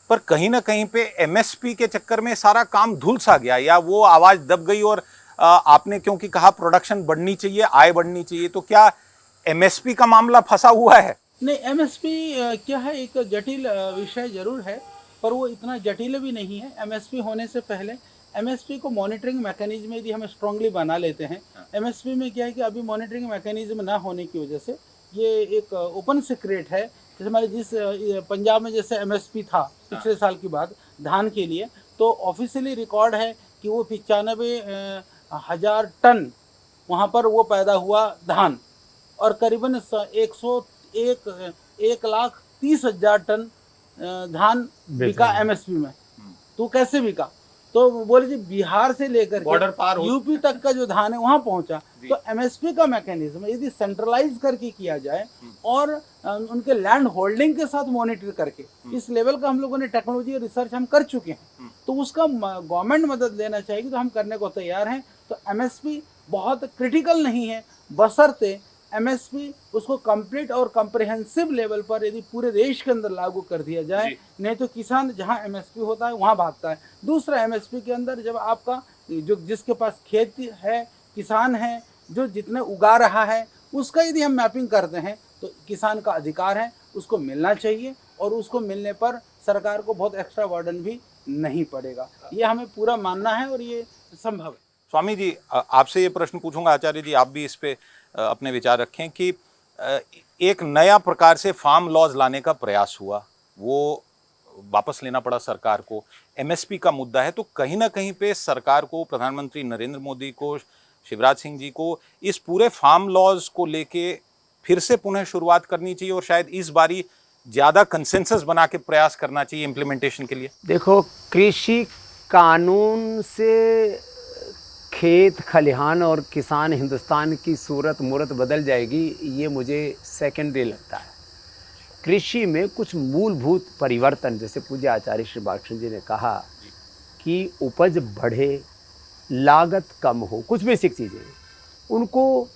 पर कहीं ना कहीं पे MSP के चक्कर में सारा काम धुल सा गया, या वो आवाज दब गई। और आपने क्योंकि कहा प्रोडक्शन बढ़नी चाहिए, आय बढ़नी चाहिए, तो क्या MSP का मामला फंसा हुआ है? नहीं, MSP क्या है, एक जटिल विषय जरूर है, पर वो इतना जटिल भी नहीं है। MSP होने से पहले MSP को मॉनिटरिंग मैकेनिज्म यदि हम स्ट्रांगली बना लेते हैं। MSP में क्या है कि अभी मॉनिटरिंग मैकेनिज्म ना होने की वजह से ये एक ओपन सीक्रेट है। जैसे हमारे पंजाब में जैसे MSP था पिछले साल की बात धान के लिए, तो ऑफिशियली रिकॉर्ड है कि वो 95,000 टन वहाँ पर वो पैदा हुआ धान, और करीबन 1,30,000 टन धान बिका MSP में। तो कैसे बिका? तो बोले जी बिहार से लेकर बॉर्डर पार यूपी तक का जो धान है वहाँ पहुँचा। तो MSP का मैकेनिज्म यदि सेंट्रलाइज करके किया जाए और उनके लैंड होल्डिंग के साथ मॉनिटर करके, इस लेवल का हम लोगों ने टेक्नोलॉजी और रिसर्च हम कर चुके हैं, तो उसका गवर्नमेंट मदद लेना चाहिए, तो हम करने को तैयार हैं। तो MSP बहुत क्रिटिकल नहीं है, बशर्ते MSP उसको कंप्लीट और कम्प्रिहेंसिव लेवल पर यदि पूरे देश के अंदर लागू कर दिया जाए, नहीं तो किसान जहां MSP होता है वहां भागता है। दूसरा, MSP के अंदर जब आपका जो जिसके पास खेत है, किसान है, जो जितने उगा रहा है, उसका यदि हम मैपिंग करते हैं तो किसान का अधिकार है, उसको मिलना चाहिए, और उसको मिलने पर सरकार को बहुत एक्स्ट्रा बर्डन भी नहीं पड़ेगा। ये हमें पूरा मानना है और ये संभव है। स्वामी जी, आपसे ये प्रश्न पूछूंगा, आचार्य जी आप भी इस पे अपने विचार रखें कि एक नया प्रकार से फार्म लॉज लाने का प्रयास हुआ, वो वापस लेना पड़ा सरकार को। MSP का मुद्दा है, तो कहीं ना कहीं पे सरकार को, प्रधानमंत्री नरेंद्र मोदी को, शिवराज सिंह जी को इस पूरे फार्म लॉज को लेके फिर से पुनः शुरुआत करनी चाहिए, और शायद इस बारी ज़्यादा कंसेंसस बना के प्रयास करना चाहिए इम्प्लीमेंटेशन के लिए। देखो, कृषि कानून से खेत खलिहान और किसान हिंदुस्तान की सूरत मूरत बदल जाएगी, ये मुझे सेकेंडरी लगता है। कृषि में कुछ मूलभूत परिवर्तन, जैसे पूज्य आचार्य श्री बालकृष्ण जी ने कहा कि उपज बढ़े, लागत कम हो, कुछ बेसिक चीज़ें, उनको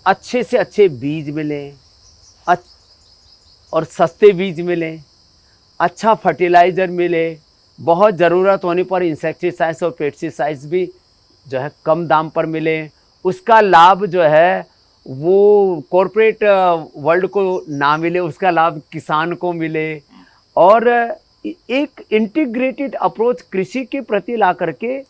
अच्छे से अच्छे बीज मिलें, और सस्ते बीज मिलें, अच्छा फर्टिलाइज़र मिले, बहुत ज़रूरत होने पर इंसेक्टिसाइड्स और पेस्टिसाइड्स भी जो है कम दाम पर मिले, उसका लाभ जो है वो कॉरपोरेट वर्ल्ड को ना मिले, उसका लाभ किसान को मिले, और एक इंटीग्रेटेड अप्रोच कृषि के प्रति ला करके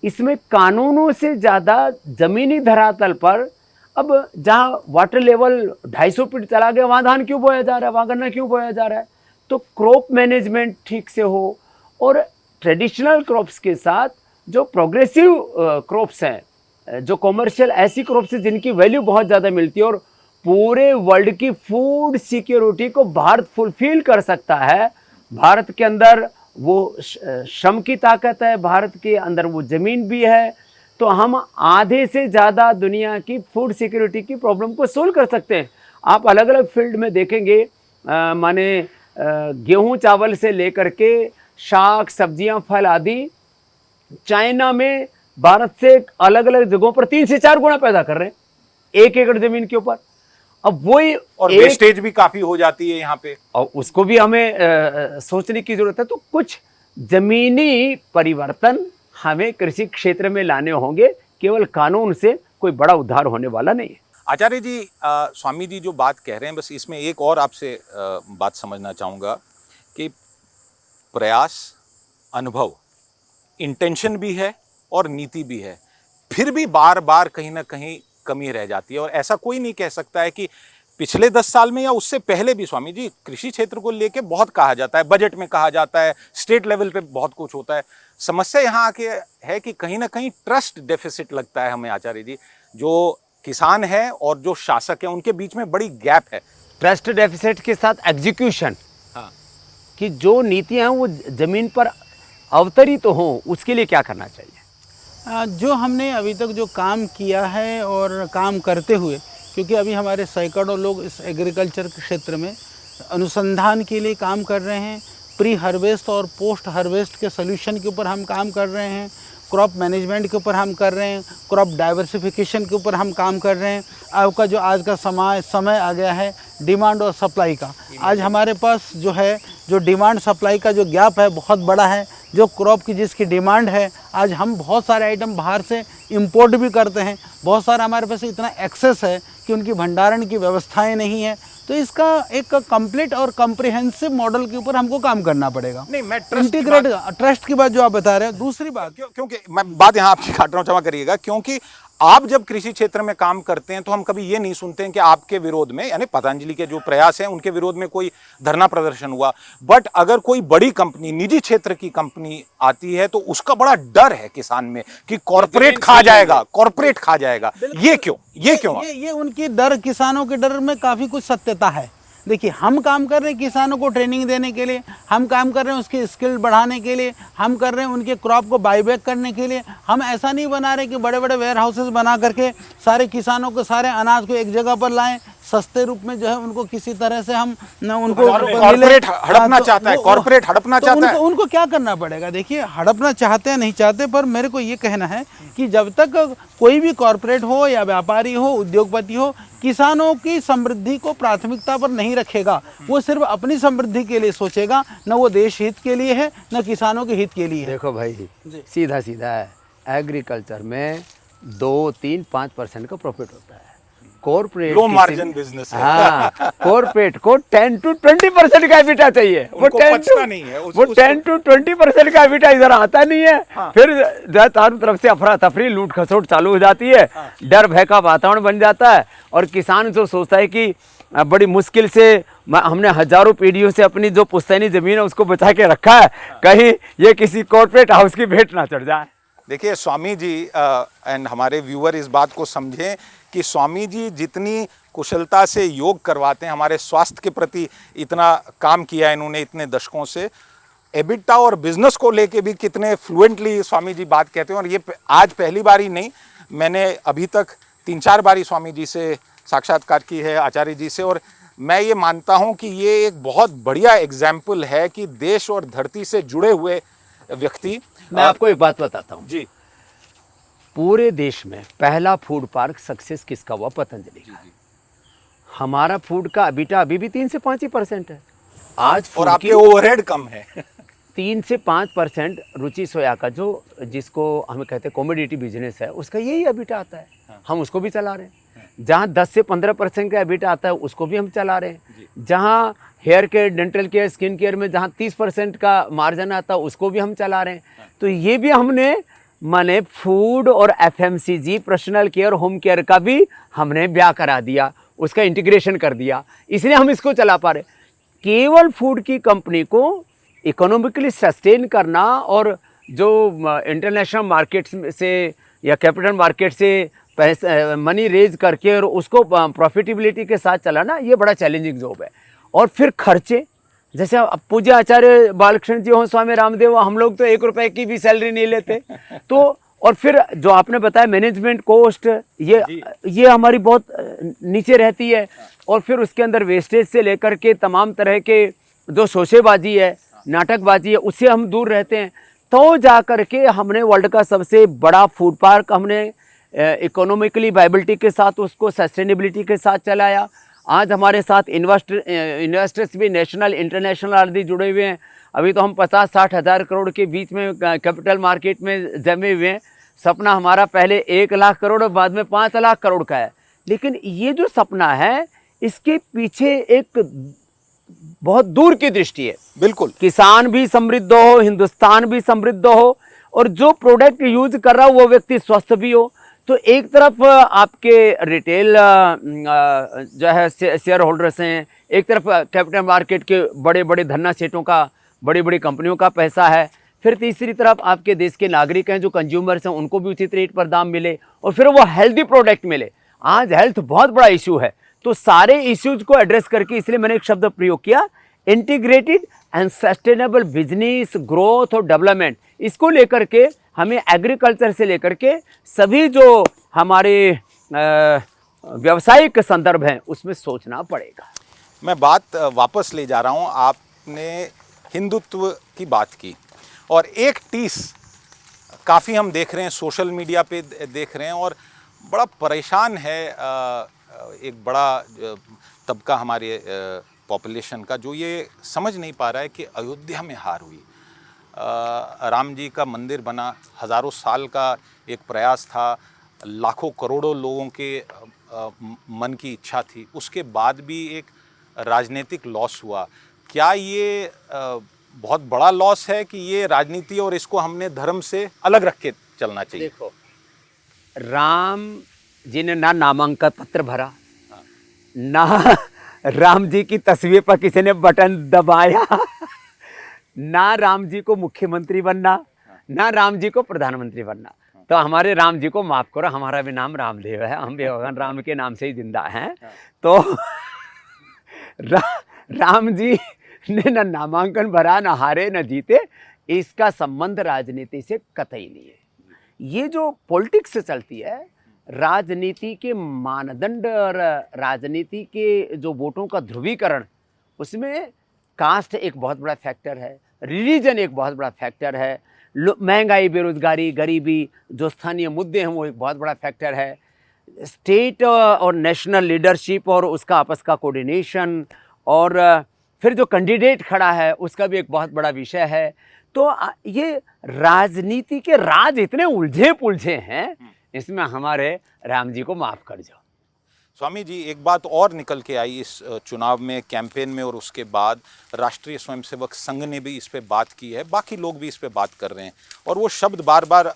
इसमें कानूनों से ज़्यादा ज़मीनी धरातल पर, अब जहाँ वाटर लेवल 250 फीट चला गया वहाँ धान क्यों बोया जा रहा है, वहाँ गन्ना क्यों बोया जा रहा है? तो क्रॉप मैनेजमेंट ठीक से हो, और ट्रेडिशनल क्रॉप्स के साथ जो प्रोग्रेसिव क्रॉप्स हैं, जो कॉमर्शियल ऐसी क्रॉप्स हैं जिनकी वैल्यू बहुत ज़्यादा मिलती है और पूरे वर्ल्ड की फूड सिक्योरिटी को भारत फुलफिल कर सकता है। भारत के अंदर वो श्रम की ताकत है, भारत के अंदर वो ज़मीन भी है, तो हम आधे से ज़्यादा दुनिया की फूड सिक्योरिटी की प्रॉब्लम को सोल्व कर सकते हैं। आप अलग अलग फील्ड में देखेंगे, माने गेहूं चावल से लेकर के शाक सब्जियां फल आदि, चाइना में भारत से अलग अलग जगहों पर 3 से 4 गुना पैदा कर रहे हैं 1 एकड़ जमीन के ऊपर। अब वही, और वेस्टेज भी काफी हो जाती है यहाँ पे, और उसको भी हमें सोचने की जरूरत है। तो कुछ जमीनी परिवर्तन हमें कृषि क्षेत्र में लाने होंगे, केवल कानून से कोई बड़ा उद्धार होने वाला नहीं है। आचार्य जी, स्वामी जी जो बात कह रहे हैं, बस इसमें एक और आपसे बात समझना चाहूँगा कि प्रयास, अनुभव, इंटेंशन भी है और नीति भी है, फिर भी बार बार कहीं ना कहीं कमी रह जाती है। और ऐसा कोई नहीं कह सकता है कि पिछले 10 साल में या उससे पहले भी स्वामी जी कृषि क्षेत्र को लेके बहुत कहा जाता है, बजट में कहा जाता है, स्टेट लेवल पे बहुत कुछ होता है। समस्या यहाँ आके है कि कहीं ना कहीं ट्रस्ट डेफिसिट लगता है हमें आचार्य जी। जो किसान है और जो शासक है उनके बीच में बड़ी गैप है। ट्रस्ट डेफिसिट के साथ एग्जीक्यूशन, हाँ। कि जो नीतियाँ हैं वो ज़मीन पर अवतरित तो हों, उसके लिए क्या करना चाहिए? जो हमने अभी तक जो काम किया है और काम करते हुए, क्योंकि अभी हमारे सैकड़ों लोग इस एग्रीकल्चर के क्षेत्र में अनुसंधान के लिए काम कर रहे हैं, प्री हार्वेस्ट और पोस्ट हार्वेस्ट के सॉल्यूशन के ऊपर हम काम कर रहे हैं, क्रॉप मैनेजमेंट के ऊपर हम कर रहे हैं, क्रॉप डाइवर्सिफिकेशन के ऊपर हम काम कर रहे हैं। आपका जो आज का समय आ गया है डिमांड और सप्लाई का, आज हमारे पास जो है जो डिमांड सप्लाई का जो गैप है बहुत बड़ा है। जो क्रॉप की जिसकी डिमांड है, आज हम बहुत सारे आइटम बाहर से इंपोर्ट भी करते हैं, बहुत सारा हमारे पास इतना एक्सेस है कि उनकी भंडारण की व्यवस्थाएं नहीं है। तो इसका एक कंप्लीट और कॉम्प्रिहेंसिव मॉडल के ऊपर हमको काम करना पड़ेगा। नहीं, मैं इंटीग्रेट ट्रस्ट की बात जो आप बता रहे हैं। दूसरी बात, क्योंकि मैं बात यहाँ आपकी काट रहा हूँ, क्षमा करिएगा, क्योंकि आप जब कृषि क्षेत्र में काम करते हैं तो हम कभी ये नहीं सुनते हैं कि आपके विरोध में, यानी पतंजलि के जो प्रयास हैं उनके विरोध में कोई धरना प्रदर्शन हुआ। बट अगर कोई बड़ी कंपनी, निजी क्षेत्र की कंपनी आती है तो उसका बड़ा डर है किसान में कि कॉर्पोरेट खा जाएगा, कॉर्पोरेट खा जाएगा। ये क्यों? ये उनकी डर, किसानों के डर में काफ़ी कुछ सत्यता है। देखिए, हम काम कर रहे हैं किसानों को ट्रेनिंग देने के लिए, हम काम कर रहे हैं उसकी स्किल बढ़ाने के लिए, हम कर रहे हैं उनके क्रॉप को बाईबैक करने के लिए। हम ऐसा नहीं बना रहे कि बड़े बड़े वेयर हाउसेज बना करके सारे किसानों को, सारे अनाज को एक जगह पर लाएं, सस्ते रूप में जो है उनको किसी तरह से हम उनको कॉर्पोरेट हड़पना चाहता है, कॉर्पोरेट हड़पना चाहता है। उनको क्या करना पड़ेगा? देखिए, हड़पना चाहते हैं नहीं चाहते, पर मेरे को ये कहना है कि जब तक कोई भी कॉर्पोरेट हो या व्यापारी हो, उद्योगपति हो, किसानों की समृद्धि को प्राथमिकता पर नहीं रखेगा, वो सिर्फ अपनी समृद्धि के लिए सोचेगा, न वो देश हित के लिए है न किसानों के हित के लिए है। देखो भाई, सीधा सीधा है, एग्रीकल्चर में 2-3-5% का प्रॉफिट होता है। कॉर्पोरेट लो मार्जिन बिजनेस है। हाँ, कॉर्पोरेट को 10-20% का एबिटा चाहिए। वो 10-20% का एबिटा इधर आता नहीं है। हाँ। फिर चारों तरफ से अफरा तफरी, लूट खसोट चालू हो जाती है। हाँ। डर भय का वातावरण बन जाता है और किसान जो सोचता है कि बड़ी मुश्किल से हमने हजारों पीढ़ियों से अपनी जो पुश्तैनी जमीन है उसको बचा के रखा है, कहीं ये किसी कॉर्पोरेट हाउस की भेंट ना चढ़ जाए। देखिए स्वामी जी, एंड हमारे व्यूअर इस बात को समझें कि स्वामी जी जितनी कुशलता से योग करवाते हैं, हमारे स्वास्थ्य के प्रति इतना काम किया है इन्होंने इतने दशकों से, एबिटा और बिजनेस को लेके भी कितने फ्लुएंटली स्वामी जी बात कहते हैं। और ये आज पहली बारी नहीं, मैंने अभी तक 3-4 बारी स्वामी जी से साक्षात्कार की है, आचार्य जी से, और मैं ये मानता हूँ कि ये एक बहुत बढ़िया एग्जाम्पल है कि देश और धरती से जुड़े हुए व्यक्ति। मैं आपको एक बात बताता हूँ जी, पूरे देश में पहला फूड पार्क सक्सेस किसका हुआ? पतंजलि का। हमारा फूड का एबिटा अभी भी 3 से 5% है। आज और आपके ओवरहेड कम है। 3 से 5% रुचि सोया का, जो जिसको हम कहते हैं कॉमोडिटी बिजनेस है, उसका यही एबिटा आता है। हम उसको भी चला रहे हैं। जहाँ 10 से 15% का एबिटा आता है उसको भी हम चला रहे हैं। जहाँ hair care, dental care, skin care में जहाँ 30% का मार्जिन आता है उसको भी हम चला रहे हैं। तो ये भी हमने माने फूड और FMCG, personal care, home care का भी हमने ब्याह करा दिया, उसका इंटीग्रेशन कर दिया, इसलिए हम इसको चला पा रहे। केवल फूड की कंपनी को इकोनॉमिकली सस्टेन करना और जो इंटरनेशनल मार्केट से या कैपिटल मार्केट से पैसे मनी रेज करके और उसको प्रॉफिटेबिलिटी के साथ चलाना, ये बड़ा चैलेंजिंग जॉब है। और फिर खर्चे, जैसे पूज्य आचार्य बालकृष्ण जी हो, स्वामी रामदेव, हम लोग तो 1 रुपए की भी सैलरी नहीं लेते। तो और फिर जो आपने बताया मैनेजमेंट कॉस्ट, ये हमारी बहुत नीचे रहती है। और फिर उसके अंदर वेस्टेज से लेकर के तमाम तरह के जो शोशेबाजी है, नाटकबाजी है, उससे हम दूर रहते हैं। तो जा कर के हमने वर्ल्ड का सबसे बड़ा फूड पार्क हमने इकोनॉमिकली वायबिलिटी के साथ, उसको सस्टेनेबिलिटी के साथ चलाया। आज हमारे साथ इन्वेस्टर्स भी नेशनल इंटरनेशनल आदि जुड़े हुए हैं। अभी तो हम 50-60 हज़ार करोड़ के बीच में कैपिटल मार्केट में जमे हुए हैं। सपना हमारा पहले 1 लाख करोड़ और बाद में 5 लाख करोड़ का है। लेकिन ये जो सपना है, इसके पीछे एक बहुत दूर की दृष्टि है। बिल्कुल। किसान भी समृद्ध हो, हिंदुस्तान भी समृद्ध हो, और जो प्रोडक्ट यूज कर रहा हो वो व्यक्ति स्वस्थ भी हो। तो एक तरफ आपके रिटेल जो है शेयर होल्डर्स हैं, एक तरफ कैपिटल मार्केट के बड़े बड़े धन्ना सेठों का, बड़ी बड़ी कंपनियों का पैसा है, फिर तीसरी तरफ आपके देश के नागरिक हैं जो कंज्यूमर्स हैं, उनको भी उचित रेट पर दाम मिले और फिर वो हेल्दी प्रोडक्ट मिले। आज हेल्थ बहुत बड़ा इशू है, तो सारे इश्यूज को एड्रेस करके इसलिए मैंने एक शब्द प्रयोग किया, integrated and sustainable business growth और डेवलपमेंट। इसको लेकर के हमें एग्रीकल्चर से लेकर के सभी जो हमारे व्यावसायिक संदर्भ हैं उसमें सोचना पड़ेगा। मैं बात वापस ले जा रहा हूं, आपने हिंदुत्व की बात की और एक टीस काफ़ी हम देख रहे हैं, सोशल मीडिया पे देख रहे हैं और बड़ा परेशान है एक बड़ा तबका हमारे पॉपुलेशन का, जो ये समझ नहीं पा रहा है कि अयोध्या में हार हुई। राम जी का मंदिर बना, हज़ारों साल का एक प्रयास था, लाखों करोड़ों लोगों के मन की इच्छा थी, उसके बाद भी एक राजनीतिक लॉस हुआ। क्या ये बहुत बड़ा लॉस है कि ये राजनीति और इसको हमने धर्म से अलग रख के चलना चाहिए? देखो, राम जी ने ना नामांकन पत्र भरा, ना राम जी की तस्वीर पर किसी ने बटन दबाया, ना राम जी को मुख्यमंत्री बनना, ना राम जी को प्रधानमंत्री बनना। तो हमारे राम जी को माफ करो, हमारा भी नाम रामदेव है, हम भी भगवान राम के नाम से ही जिंदा हैं। तो राम जी ने न नामांकन भरा, न हारे न जीते, इसका संबंध राजनीति से कतई नहीं है। ये जो पॉलिटिक्स चलती है, राजनीति के मानदंड और राजनीति के जो वोटों का ध्रुवीकरण, उसमें कास्ट एक बहुत बड़ा फैक्टर है, रिलीजन एक बहुत बड़ा फैक्टर है, महंगाई, बेरोजगारी, गरीबी, जो स्थानीय मुद्दे हैं वो एक बहुत बड़ा फैक्टर है, स्टेट और नेशनल लीडरशिप और उसका आपस का कोऑर्डिनेशन, और फिर जो कैंडिडेट खड़ा है उसका भी एक बहुत बड़ा विषय है। तो ये राजनीति के राज इतने उलझे पुलझे हैं, इसमें हमारे राम जी को माफ़ कर जाओ। स्वामी जी, एक बात और निकल के आई इस चुनाव में, कैंपेन में, और उसके बाद राष्ट्रीय स्वयंसेवक संघ ने भी इस पे बात की है, बाकी लोग भी इस पे बात कर रहे हैं, और वो शब्द बार बार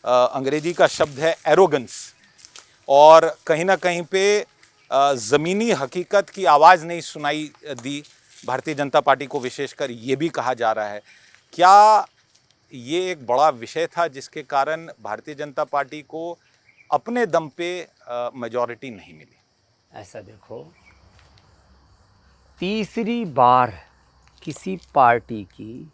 अंग्रेजी का शब्द है एरोगेंस, और कहीं ना कहीं पे ज़मीनी हकीकत की आवाज़ नहीं सुनाई दी भारतीय जनता पार्टी को, विशेषकर ये भी कहा जा रहा है। क्या ये एक बड़ा विषय था जिसके कारण भारतीय जनता पार्टी को अपने दम पे मेजॉरिटी नहीं मिली? ऐसा देखो, तीसरी बार किसी पार्टी की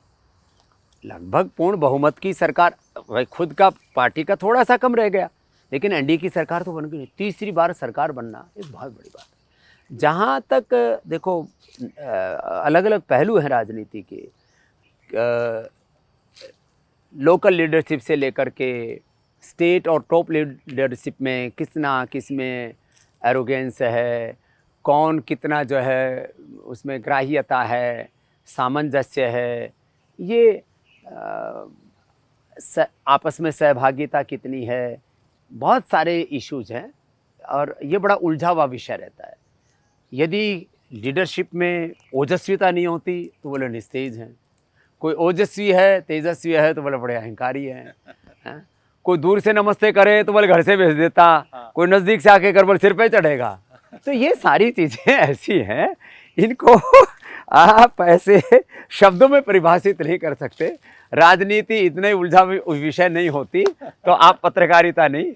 लगभग पूर्ण बहुमत की सरकार, भाई खुद का पार्टी का थोड़ा सा कम रह गया, लेकिन एनडीए की सरकार तो बन गई नहीं। तीसरी बार सरकार बनना एक बहुत बड़ी बात है। जहाँ तक देखो अलग अलग पहलू हैं राजनीति के, लोकल लीडरशिप से लेकर के स्टेट और टॉप लीडरशिप में किस में एरोगेंस है, कौन कितना जो है उसमें ग्राह्यता है, सामंजस्य है, ये आपस में सहभागिता कितनी है, बहुत सारे इश्यूज हैं और ये बड़ा उलझा हुआ विषय रहता है। यदि लीडरशिप में ओजस्विता नहीं होती तो बोले निस्तेज हैं, कोई ओजस्वी है, तेजस्वी है तो बोले बड़े अहंकारी हैं, हैं? कोई दूर से नमस्ते करे तो बोले घर से भेज देता, कोई नज़दीक से आके कर बोले सिर पे चढ़ेगा। तो ये सारी चीज़ें ऐसी हैं, इनको आप ऐसे शब्दों में परिभाषित नहीं कर सकते। राजनीति इतने उलझा विषय नहीं होती तो आप पत्रकारिता नहीं,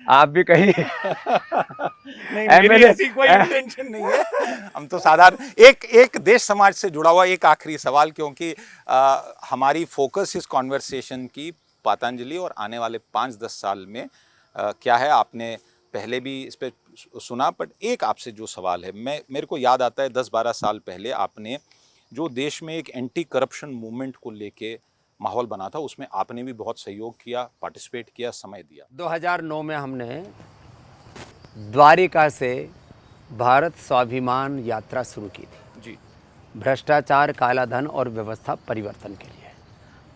आप भी कहीं नहीं, मेरी ऐसी कोई इंटेंशन नहीं है। हम तो साधारण एक देश समाज से जुड़ा हुआ एक आखिरी सवाल, क्योंकि हमारी फोकस इस कॉन्वर्सेशन की पतंजलि और आने वाले 5-10 साल में क्या है, आपने पहले भी इस पे सुना, बट एक आपसे जो सवाल है, मेरे को याद आता है 10-12 साल पहले आपने जो देश में एक एंटी करप्शन मूवमेंट को लेके माहौल बना था, उसमें आपने भी बहुत सहयोग किया, पार्टिसिपेट किया, समय दिया। 2009 में हमने द्वारिका से भारत स्वाभिमान यात्रा शुरू की थी जी, भ्रष्टाचार, काला धन और व्यवस्था परिवर्तन के लिए,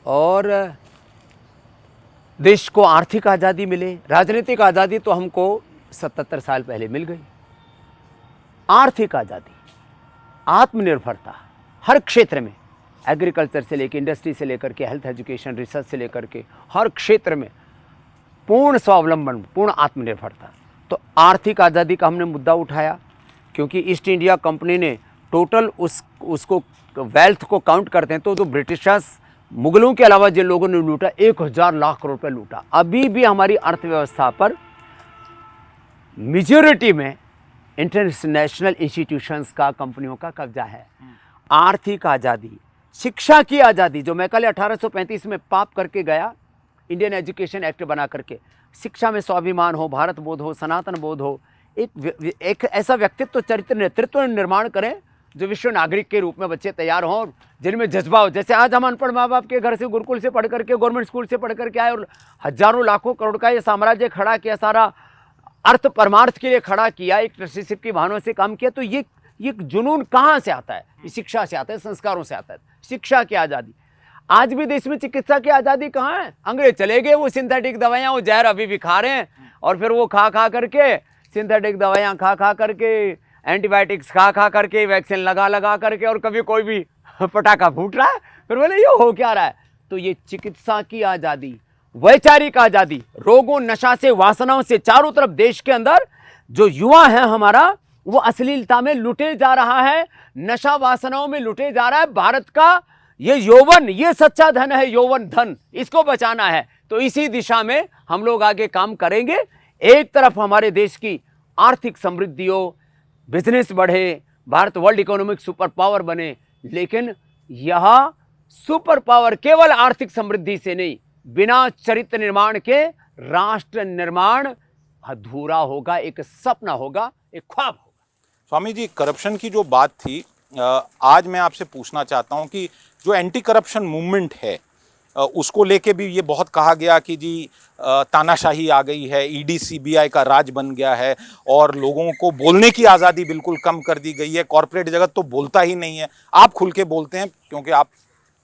और देश को आर्थिक आज़ादी मिले। राजनीतिक आज़ादी तो हमको 77 साल पहले मिल गई, आर्थिक आज़ादी आत्मनिर्भरता हर क्षेत्र में, एग्रीकल्चर से लेकर इंडस्ट्री से लेकर के हेल्थ एजुकेशन रिसर्च से लेकर के हर क्षेत्र में पूर्ण स्वावलंबन, पूर्ण आत्मनिर्भरता। तो आर्थिक आज़ादी का हमने मुद्दा उठाया, क्योंकि ईस्ट इंडिया कंपनी ने टोटल उसको वेल्थ को काउंट करते हैं तो जो ब्रिटिशर्स, मुगलों के अलावा जिन लोगों ने लूटा 1000 लाख करोड़ रुपये लूटा। अभी भी हमारी अर्थव्यवस्था पर मेजॉरिटी में इंटरनेशनल इंस्टीट्यूशंस का, कंपनियों का कब्जा है। आर्थिक आज़ादी, शिक्षा की आज़ादी, जो मैकाले 1835 में पाप करके गया, इंडियन एजुकेशन एक्ट बना करके, शिक्षा में स्वाभिमान हो, भारत बोध हो, सनातन बोध हो, एक ऐसा व्यक्तित्व, चरित्र, नेतृत्व निर्माण करें जो विश्व नागरिक के रूप में बच्चे तैयार हों, जिनमें जज्बा हो। जैसे आज हम अनपढ़ माँ बाप के घर से, गुरुकुल से पढ़ करके, गवर्नमेंट स्कूल से पढ़ करके आए और हजारों लाखों करोड़ का ये साम्राज्य खड़ा किया, सारा अर्थ परमार्थ के लिए खड़ा किया, एक ट्रस्टीशिप की भावना से काम किया। तो ये जुनून कहाँ से आता है? ये शिक्षा से आता है, संस्कारों से आता है। शिक्षा की आज़ादी। आज भी देश में चिकित्सा की आज़ादी कहाँ है? अंग्रेज चले गए, वो सिंथेटिक दवाइयाँ, वो जहर अभी भी खा रहे हैं, और फिर वो खा करके, सिंथेटिक दवाइयाँ खा करके, एंटीबायोटिक्स खा करके, वैक्सीन लगा करके, और कभी कोई भी पटाखा फूट रहा है, फिर बोले ये हो क्या रहा है? तो ये चिकित्सा की आज़ादी, वैचारिक आज़ादी, रोगों, नशा से, वासनाओं से चारों तरफ देश के अंदर जो युवा है हमारा, वो अश्लीलता में लुटे जा रहा है, नशा वासनाओं में लुटे जा रहा है। भारत का ये यौवन, ये सच्चा धन है, यौवन धन, इसको बचाना है। तो इसी दिशा में हम लोग आगे काम करेंगे। एक तरफ हमारे देश की आर्थिक समृद्धि हो, बिजनेस बढ़े, Bharat world economic super power बने, लेकिन यह सुपर पावर केवल आर्थिक समृद्धि से नहीं, बिना चरित्र निर्माण के राष्ट्र निर्माण अधूरा होगा, एक सपना होगा, एक ख्वाब होगा। स्वामी जी, करप्शन की जो बात थी, आज मैं आपसे पूछना चाहता हूं कि जो एंटी करप्शन मूवमेंट है, उसको लेके भी ये बहुत कहा गया कि जी तानाशाही आ गई है, ईडी सीबीआई का राज बन गया है, और लोगों को बोलने की आज़ादी बिल्कुल कम कर दी गई है। कॉरपोरेट जगत तो बोलता ही नहीं है, आप खुल के बोलते हैं क्योंकि आप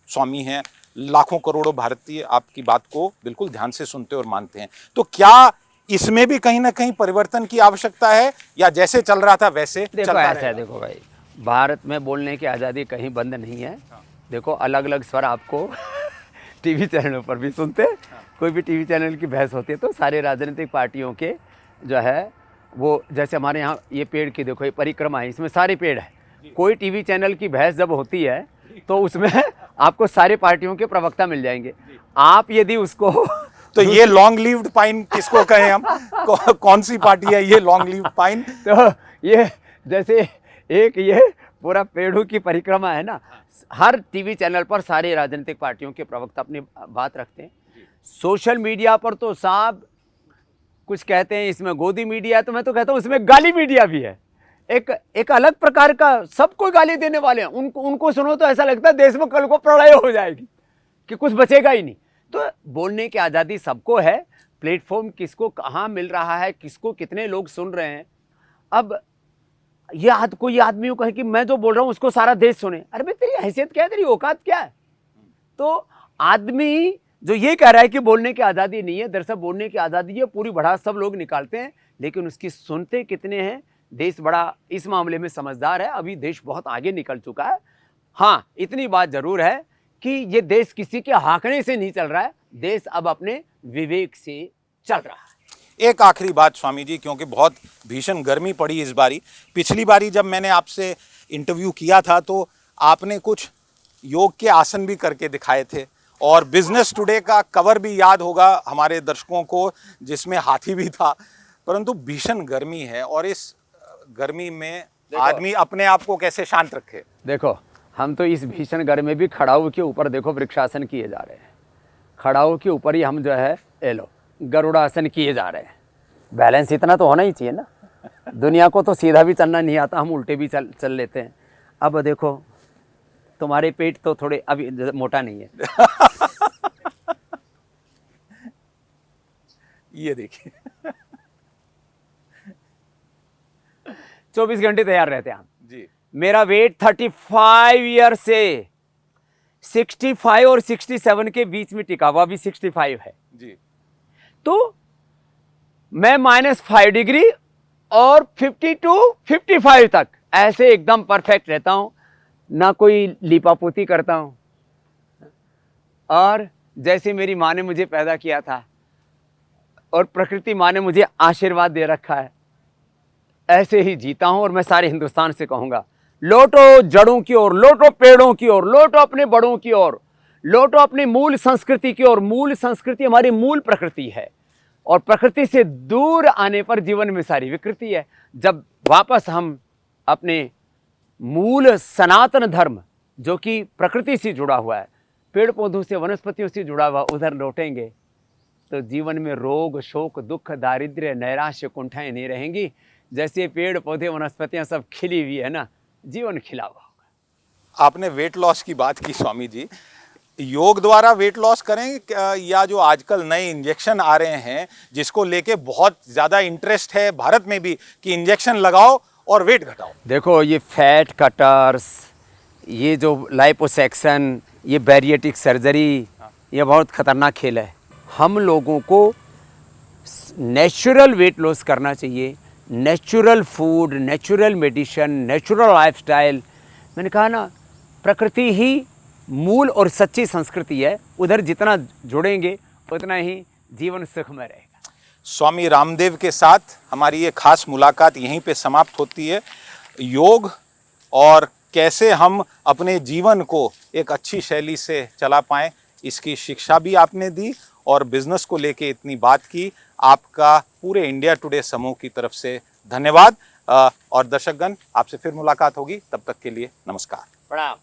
स्वामी हैं, लाखों करोड़ों भारतीय आपकी बात को बिल्कुल ध्यान से सुनते और मानते हैं। तो क्या इसमें भी कहीं ना कहीं परिवर्तन की आवश्यकता है, या जैसे चल रहा था वैसे चलता रहेगा? देखो भाई, भारत में बोलने की आज़ादी कहीं बंद नहीं है। देखो, अलग अलग स्वर आपको टीवी चैनलों पर भी सुनते हैं। कोई भी टीवी चैनल की बहस होती है तो सारे राजनीतिक पार्टियों के जो है वो, जैसे हमारे यहाँ ये पेड़ की देखो, ये परिक्रमा है, इसमें सारे पेड़ है। कोई टीवी चैनल की बहस जब होती है तो उसमें आपको सारे पार्टियों के प्रवक्ता मिल जाएंगे। आप यदि उसको तो ये लॉन्ग लिव्ड पाइन किसको कहें हम? कौन सी पार्टी है ये लॉन्ग लिव्ड पाइन? तो ये जैसे एक ये पूरा पेड़ों की परिक्रमा है ना, हर टीवी चैनल पर सारे राजनीतिक पार्टियों के प्रवक्ता अपनी बात रखते हैं। सोशल मीडिया पर तो साहब कुछ कहते हैं इसमें गोदी मीडिया है, तो मैं तो कहता हूँ इसमें गाली मीडिया भी है। एक अलग प्रकार का, सबको गाली देने वाले हैं। उनको सुनो तो ऐसा लगता है देश में कल को प्रलय हो जाएगी, कि कुछ बचेगा ही नहीं। तो बोलने की आज़ादी सबको है, प्लेटफॉर्म किसको कहाँ मिल रहा है, किसको कितने लोग सुन रहे हैं। अब ये कोई आदमी कहे कि मैं जो बोल रहा हूँ उसको सारा देश सुने, अरे भाई तेरी हैसियत क्या है, तेरी औकात क्या है? तो आदमी जो ये कह रहा है कि बोलने की आज़ादी नहीं है, दरअसल बोलने की आज़ादी है, पूरी भड़ास सब लोग निकालते हैं, लेकिन उसकी सुनते कितने हैं? देश बड़ा इस मामले में समझदार है, अभी देश बहुत आगे निकल चुका है। हाँ, इतनी बात जरूर है कि ये देश किसी के हाकने से नहीं चल रहा है, देश अब अपने विवेक से चल रहा है। एक आखिरी बात स्वामी जी, क्योंकि बहुत भीषण गर्मी पड़ी इस बारी। पिछली बारी जब मैंने आपसे इंटरव्यू किया था तो आपने कुछ योग के आसन भी करके दिखाए थे, और बिजनेस टुडे का कवर भी याद होगा हमारे दर्शकों को, जिसमें हाथी भी था। परंतु भीषण गर्मी है, और इस गर्मी में आदमी अपने आप को कैसे शांत रखे? देखो, हम तो इस भीषण गर्मी में भी खड़ाऊ के ऊपर देखो वृक्षासन किए जा रहे हैं, खड़ाऊ के ऊपर ही हम जो है गरुड़ासन किए जा रहे हैं। बैलेंस इतना तो होना ही चाहिए ना। दुनिया को तो सीधा भी चलना नहीं आता, हम उल्टे भी चल लेते हैं। अब देखो, तुम्हारे पेट तो थोड़े अभी मोटा नहीं है। ये देखिए 24 घंटे तैयार रहते हैं हम जी। मेरा वेट 35 ईयर से 65 और 67 के बीच में टिका हुआ, अभी 65 है जी। तो मैं -5 डिग्री और 50 to 55 तक ऐसे एकदम परफेक्ट रहता हूँ, ना कोई लीपापोती करता हूँ। और जैसे मेरी माँ ने मुझे पैदा किया था और प्रकृति माँ ने मुझे आशीर्वाद दे रखा है, ऐसे ही जीता हूँ। और मैं सारे हिंदुस्तान से कहूँगा, लौटो जड़ों की ओर, लौटो पेड़ों की ओर, लौटो अपने बड़ों की ओर, लौटो अपनी मूल संस्कृति की ओर। मूल संस्कृति हमारी मूल प्रकृति है, और प्रकृति से दूर आने पर जीवन में सारी विकृति है। जब वापस हम अपने मूल सनातन धर्म, जो कि प्रकृति से जुड़ा हुआ है, पेड़ पौधों से, वनस्पतियों से जुड़ा हुआ, उधर लौटेंगे, तो जीवन में रोग, शोक, दुख, दारिद्र्य, नैराश्य, कुंठाएं नहीं रहेंगी। जैसे पेड़ पौधे, वनस्पतियां सब खिली हुई है ना, जीवन खिला हुआ होगा। आपने वेट लॉस की बात की स्वामी जी, योग द्वारा वेट लॉस करेंगे या जो आजकल नए इंजेक्शन आ रहे हैं जिसको लेके बहुत ज़्यादा इंटरेस्ट है भारत में भी कि इंजेक्शन लगाओ और वेट घटाओ? देखो, ये फैट कटर्स, ये जो लाइपोसेक्शन, ये बैरिएटिक सर्जरी, ये बहुत खतरनाक खेल है। हम लोगों को नेचुरल वेट लॉस करना चाहिए, natural food, natural medicine, natural lifestyle. मैंने कहा ना, प्रकृति ही मूल और सच्ची संस्कृति है, उधर जितना जुड़ेंगे उतना ही जीवन सुखमय रहेगा। स्वामी रामदेव के साथ हमारी ये खास मुलाकात यहीं पे समाप्त होती है। योग और कैसे हम अपने जीवन को एक अच्छी शैली से चला पाएं, इसकी शिक्षा भी आपने दी और बिजनेस को लेके इतनी बात की। आपका पूरे इंडिया टुडे समूह की तरफ से धन्यवाद। और दर्शकगण, आपसे फिर मुलाकात होगी, तब तक के लिए नमस्कार, प्रणाम।